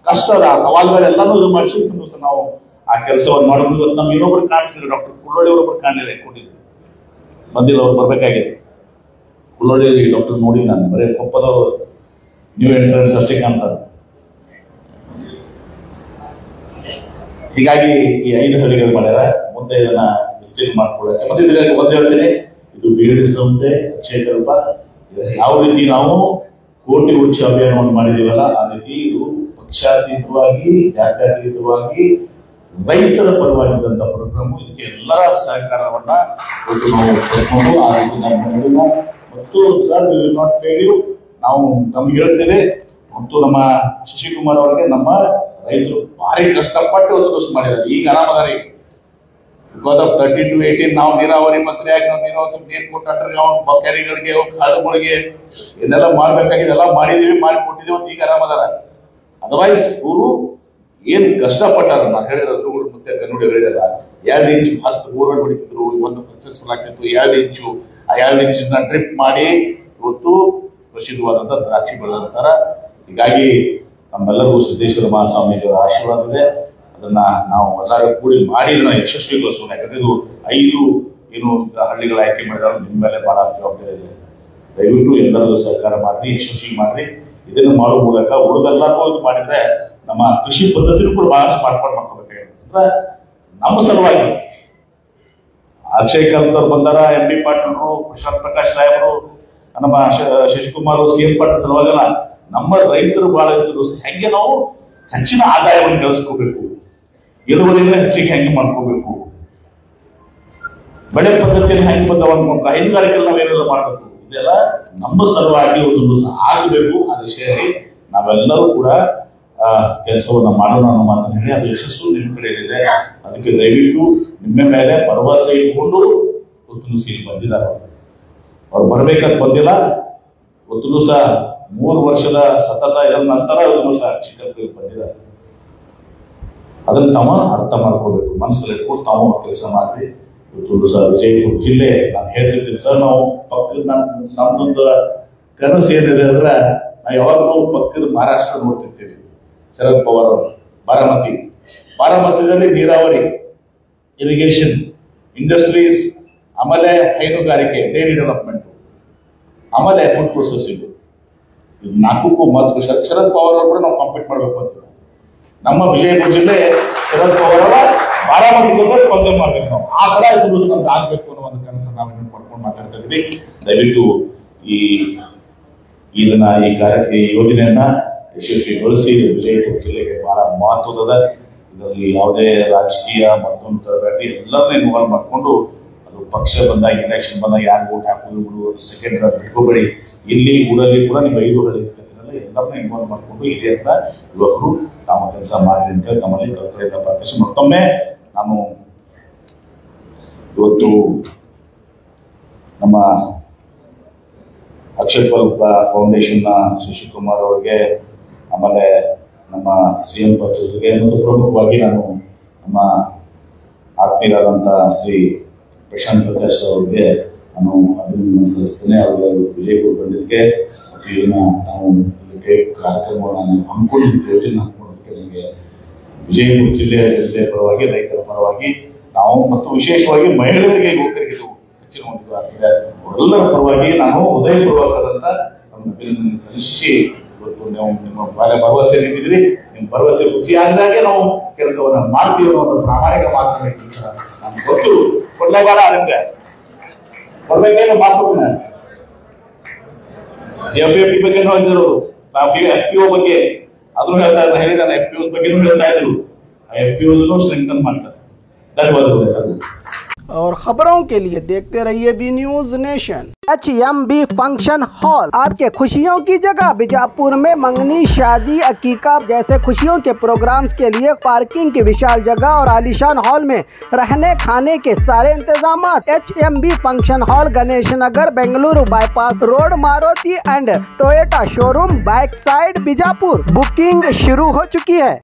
ಕಷ್ಟ ಅದ, ಸವಾಲುಗಳೆಲ್ಲಾನು ಇದು ಮಾಡಿಸಿರ್ತೀವಿ ಸರ್. ನಾವು ಆ ಕೆಲಸವನ್ನು ಮಾಡೋದು ಇವತ್ತು ನಮ್ಗೆ ಇನ್ನೊಬ್ರು ಕಾಣಿಸ್ತಿಲ್ಲ, ಡಾಕ್ಟರ್ ಕುಲ್ಲೋಳಿ ಒಬ್ಬರು ಕಾಣಲಿಲ್ಲ, ಕೊಟ್ಟಿದ್ರು ಮಂದಿರ ಅವ್ರು ಬರ್ಬೇಕಾಗಿದೆ. ಕುಲ್ಲೋಳಿ ಡಾಕ್ಟರ್ ನೋಡಿ ನಾನು ಬರೀ ಕೊಪ್ಪದವರು ನ್ಯೂ ಎಂಟ್ರೆನ್ಸ್ ಅಷ್ಟೇ ಕಾಣ್ತಾರೆ. ಹೀಗಾಗಿ ಈ 5 ಹಳ್ಳಿಗಳು ಮಾಡ್ಯಾರ. ಮುಂದೆ ಇದನ್ನ ವಿಸ್ತೀರ್ಣ ಮಾಡ್ಕೊಳ್ಳಕ್ಕೆ ಮತ್ತೆ ಇದಕ್ಕೆ ಒಂದೇ ಹೇಳ್ತೀನಿ, ಇದು BLD ಸಂಸ್ಥೆ ಅಕ್ಷಯ ಕಲ್ಪ ಯಾವ ರೀತಿ ನಾವು ಕೋಟಿ ಉಚ್ಚ ಅಭಿಯಾನವನ್ನು ಮಾಡಿದೀವಲ್ಲ ಆ ರೀತಿ ಇದು ಪಕ್ಷಾತೀತವಾಗಿ ಜಾತ್ಯತೀತವಾಗಿ ರೈತರ ಪರವಾಗಿದ್ದಂತ ಪ್ರೋಗ್ರಾಮ್. ಇದಕ್ಕೆ ಎಲ್ಲರ ಸಹಕಾರವನ್ನ ನಾವು ಪಡ್ಕೊಂಡು ಆ ರೀತಿ ನಾವು ಮತ್ತು sir we will not fail you. ನಾವು ತಮ್ಗೆ ಹೇಳ್ತೇವೆ ಮತ್ತು ನಮ್ಮ ಶಶಿಕುಮಾರ್ ಅವರಿಗೆ ನಮ್ಮ ರೈತರು ಭಾರಿ ಕಷ್ಟಪಟ್ಟು ಒಂದು ಮಾಡಿದ್ದಾರೆ. ಈಗ ಆರಾಮದಾರಿ ಬಿಕಾಸ್ ಆಫ್ 13 to 18 ನಾವು ನೀರಾವರಿ ಮಂತ್ರಿ ಆಗಿ ನಾವು ನೀರಾವರಿ ನೀರು ಕೊಟ್ಟ ಕೆರೆಗಳಿಗೆ ಕಾಳುಗಳಿಗೆ ಇದೆಲ್ಲ ಮಾಡ್ಬೇಕಾಗಿದೆಲ್ಲ ಮಾಡಿದೀವಿ, ಮಾಡಿಕೊಟ್ಟಿದ್ದೀವಿ ಅಂತ ಈಗ ಆರಾಮದಾರ. ಅದರ್ವೈಸ್ ಇವರು ಏನ್ ಕಷ್ಟಪಟ್ಟಾರ ನಾನು ಹೇಳಿರೋದು ಮತ್ತೆ ನೋಡಿ ಹೇಳಿದಲ್ಲ 2 ಇಂಚ್ 10 ಬೋರ್ವೆಲ್ ಹೊಡಿತಿದ್ರು, ಒಂದು ಸಕ್ಸಸ್ಫುಲ್ ಆಗ್ತಿತ್ತು. 2 ಇಂಚು ಆ 2 ಇಂಚಿನ ಡ್ರಿಪ್ ಮಾಡಿ ಇವತ್ತು ಪ್ರಸಿದ್ಧವಾದಂತ ದ್ರಾಕ್ಷಿ ಬೆಳೆದಂತಾರ. ಹೀಗಾಗಿ ನಮ್ಮೆಲ್ಲರಿಗೂ ಸಿದ್ದೇಶ್ವರ ಮಹಾಸ್ವಾಮೀಜಿಯವರ ಆಶೀರ್ವಾದ ಇದೆ. ಅದನ್ನ ನಾವು ಎಲ್ಲರೂ ಕೂಡಿ ಮಾಡಿ ಇದನ್ನ ಯಶಸ್ವಿಗೊಳಿಸೋಣ. ಯಾಕಂದ್ರೆ ಇದು 5 ಏನು ಹಳ್ಳಿಗಳ ಆಯ್ಕೆ ಮಾಡಿದವರು ನಿಮ್ಮ ಮೇಲೆ ಬಹಳ ಜವಾಬ್ದಾರಿ ಇದೆ. ದಯವಿಟ್ಟು ಎಲ್ಲರೂ ಸಹಕಾರ ಮಾಡ್ರಿ, ಯಶಸ್ವಿ ಮಾಡ್ರಿ. ಇದನ್ನು ಮಾಡುವ ಮೂಲಕ ಉಳಿದೆಲ್ಲರೂ ಇದು ಮಾಡಿದ್ರೆ ನಮ್ಮ ಕೃಷಿ ಪದ್ಧತಿನೂ ಕೂಡ ಬಹಳಷ್ಟು ಮಾರ್ಪಾಡು ಮಾಡ್ಕೋಬೇಕಾಗುತ್ತೆ. ನಮ್ಮ ಸಲುವಾಗಿ ಅಕ್ಷಯ್ ಕಲ್ಪದವ್ರು ಬಂದಾರ, MD ಪಾಟೀಲ್ರು, ಪ್ರಶಾಂತ್ ಪ್ರಕಾಶ್ ಸಾಹೇಬರು, ನಮ್ಮ ಶಶಿಕುಮಾರ್ CM ಪಾಟೀಲ್ ಸಲುವಾಗಲ್ಲ, ನಮ್ಮ ರೈತರು ಬಹಳ ರೈತರು ಹೆಂಗೆ ನಾವು ಹೆಚ್ಚಿನ ಆದಾಯವನ್ನು ಗಳಿಸ್ಕೋಬೇಕು, ಇಳುವರಿಯಿಂದ ಹೆಚ್ಚಿಗೆ ಹೆಂಗೆ ಮಾಡ್ಕೋಬೇಕು, ಬೆಳೆ ಪದ್ಧತಿಯನ್ನು ಹೆಂಗೆ ಬದಲಾವಣೆ ಹೈನುಗಾರಿಕೆಯಲ್ಲಿ ನಾವೇನೆಲ್ಲ ಮಾಡಬೇಕು, ಇದೆಲ್ಲ ನಮ್ಮ ಸಲುವಾಗಿ ಒಂದು ದಿವಸ ಆಗಬೇಕು. ಅದು ಸೇರಿ ನಾವೆಲ್ಲರೂ ಕೂಡ ಕೆಲಸವನ್ನ ಮಾಡೋಣ ಅನ್ನೋ ಮಾತನ್ನು ಹೇಳಿ ಅದು ಯಶಸ್ಸು ನಿಮ್ಮ ಕಡೆಯಲ್ಲಿದೆ. ಅದಕ್ಕೆ ದಯವಿಟ್ಟು ನಿಮ್ಮ ಮೇಲೆ ಭರವಸೆ ಇಟ್ಕೊಂಡು ಇವತ್ತು ಸೀಲ್ ಬಂದಿದ್ದಾರೆ. ಅವ್ರು ಬರ್ಬೇಕಂತ ಬಂದಿಲ್ಲ. ಇವತ್ತು ಸಹ 3 ವರ್ಷದ ಸತತ ಇದರ ನಂತರ ಇವತ್ತು ಸಹ ಶಿಕ್ಷಕರಿಗೆ ಬಂದಿದ್ದಾರೆ. ಅದನ್ನ ತಾವ ಅರ್ಥ ಮಾಡ್ಕೋಬೇಕು, ಮನಸ್ಸಲ್ಲಿ ಇಟ್ಕೊಂಡು ತಾವು ಕೆಲಸ ಮಾಡಿ. ಇವತ್ತು ಸಹ ವಿಜಯಪುರ ಜಿಲ್ಲೆ ನಾನು ಹೇಳ್ತಿರ್ತೀನಿ ಸರ್, ನಾವು ಪಕ್ಕದ ನಮ್ದೊಂದು ಕನಸು ಏನಿದೆ ಅಂದ್ರೆ ನಾವು ಯಾವಾಗಲೂ ಪಕ್ಕದ ಮಹಾರಾಷ್ಟ್ರ ನೋಡ್ತಿರ್ತೀವಿ. ಶರದ್ ಪವಾರ್ ಅವರು ಬಾರಾಮತಿಯಲ್ಲಿ ನೀರಾವರಿ, ಇರಿಗೇಷನ್, ಇಂಡಸ್ಟ್ರೀಸ್, ಆಮೇಲೆ ಹೈನುಗಾರಿಕೆ, ಡೈರಿ ಡೆವಲಪ್ಮೆಂಟ್, ಆಮೇಲೆ ಫುಡ್ ಪ್ರೊಸೆಸಿಂಗ್, ಇದು 4ಕ್ಕೂ ಮತ್ತು ಶರದ್ ಪವಾರ್ ಅವರು ಕೂಡ ನಾವು ಕಾಂಪೀಟ್ ಮಾಡಬೇಕು ಅಂತ ನಮ್ಮ ವಿಜಯಪುರ ಜಿಲ್ಲೆ ಶರದ್ ಪವಾರ್ ಅವರ ಬಾರಾಮತಿ ಜೊತೆ ಸ್ಪರ್ಧೆ ಮಾಡ್ಬೇಕು. ನಾವು ಆ ತರ ಇದು ನಮ್ಗೆ ಆಗ್ಬೇಕು ಅನ್ನೋ ಒಂದು ಕನಸನ್ನು ನಾವು ಪಡ್ಕೊಂಡು ಮಾತಾಡ್ತಾ ಇದ್ವಿ. ದಯವಿಟ್ಟು ಇದನ್ನ ಈ ಯೋಜನೆಯನ್ನ ಯಶಸ್ವಿಗೊಳಿಸಿ ವಿಜಯಪುರ ಜಿಲ್ಲೆಗೆ ಬಹಳ ಮಹತ್ವದ. ಇದರಲ್ಲಿ ಯಾವುದೇ ರಾಜಕೀಯ ಮತ್ತೊಂದು ತರಬೇತಿ ಎಲ್ಲರನ್ನ ಇನ್ವಾಲ್ವ್ ಮಾಡಿಕೊಂಡು ಅದು ಪಕ್ಷ ಬಂದಾಗ ಎಲೆಕ್ಷನ್ ಬಂದಾಗ ಯಾರು ವೋಟ್ ಹಾಕೋದು ಸೆಕೆಂಡ್ ಇಟ್ಕೋಬೇಡಿ. ಇಲ್ಲಿ ಊರಲ್ಲಿ ಕೂಡ ನೀವು 5 ಹಳ್ಳಿ ಎಲ್ಲರನ್ನ ಇನ್ವಾಲ್ವ್ ಮಾಡಿಕೊಂಡು ಹಿರಿಯರ ಯುವಕರು ತಾವು ಕೆಲಸ ಮಾಡಿ ಅಂತ ತಮ್ಮಲ್ಲಿ ಕರ್ತವ್ಯ ಪ್ರಾರ್ಥಿಸಿ ಮತ್ತೊಮ್ಮೆ ನಾನು ಇವತ್ತು ನಮ್ಮ ಅಕ್ಷಯ್ ಕಲ್ಪ ಫೌಂಡೇಶನ್ನ ಶಶಿಕುಮಾರ್ ಅವರಿಗೆ, ಆಮೇಲೆ ನಮ್ಮ CM ಪಾಟೀಲ್ಗೆ ಮತ್ತು ಪ್ರಮುಖವಾಗಿ ನಾನು ನಮ್ಮ ಆತ್ಮೀಯರಾದಂಥ ಶ್ರೀ ಪ್ರಶಾಂತ್ ಪ್ರಕಾಶ್ ಅವರಿಗೆ ನಾನು ಅಭಿನಂದನೆ ಸಲ್ಲಿಸ್ತೇನೆ. ಅವರಿಗೆ ವಿಜಯಪುರ ಬಂದಿದ್ದಕ್ಕೆ ಮತ್ತು ಇದನ್ನ ನಾವು ಕಾರ್ಯಕ್ರಮವನ್ನು ಹಮ್ಮಿಕೊಂಡಿದ್ದಕ್ಕೆ ಯೋಜನೆ ಹಮ್ಮಿಕೊಳ್ಳೋದಕ್ಕೆ ನನಗೆ ವಿಜಯಪುರ ಜಿಲ್ಲೆಯ ಜನತೆಯ ಪರವಾಗಿ, ರೈತರ ಪರವಾಗಿ ನಾವು ಮತ್ತು ವಿಶೇಷವಾಗಿ ಮಹಿಳೆಯರಿಗೆ, ಯುವಕರಿಗೆ ಹೆಚ್ಚಿನ ಒಂದು ಆಗಿದೆ ಅವರೆಲ್ಲರ ಪರವಾಗಿ ನಾನು ಹೃದಯಪೂರ್ವಕವಾದಂತ ಅಭಿನಂದನೆ ಸಲ್ಲಿಸಿ ಇವತ್ತು ನೀವು ನಿಮ್ಮ ಭರವಸೆ ನೀಡಿದ್ರಿ. ನಿಮ್ಮ ಭರವಸೆ ಖುಷಿಯಾಗಿದಾಗೆ ನಾವು ಕೆಲಸವನ್ನ ಮಾಡ್ತೀವಿ ಅನ್ನೋ ಪ್ರಾಮಾಣಿಕ ಮಾತನ್ನ ನಾನು ಗೊತ್ತು ಕೊಡ್ಲೇಬೇಡ ಅದಕ್ಕೆ ಕೊಡ್ಬೇಕೇನು ಮಾತುಗಳನ್ನ FFP ಬಗ್ಗೆ ಹೇಳಿದ್ರು, FPO ಬಗ್ಗೆ ಅದನ್ನು ಹೇಳ್ತಾ ಇದ್ದಾರೆ, ಹೇಳಿದಾನೆ FPO ಬಗ್ಗೆ ಹೇಳ್ತಾ ಇದ್ರು. FPO ಸ್ಟ್ರೆಂಥನ್ ಮಾಡ್ತಾರೆ. ಧನ್ಯವಾದಗಳು. और खबरों के लिए देखते रहिए B News Nation. HMB function hall आपके खुशियों की जगह। बीजापुर में मंगनी, शादी, अकीका जैसे खुशियों के प्रोग्राम्स के लिए पार्किंग की विशाल जगह और आलीशान हॉल में रहने खाने के सारे इंतजाम। HMB function hall Ganesh Nagar, Bengaluru bypass road, Maruti and Toyota showroom, back side, Bijapur. Booking शुरू हो चुकी है।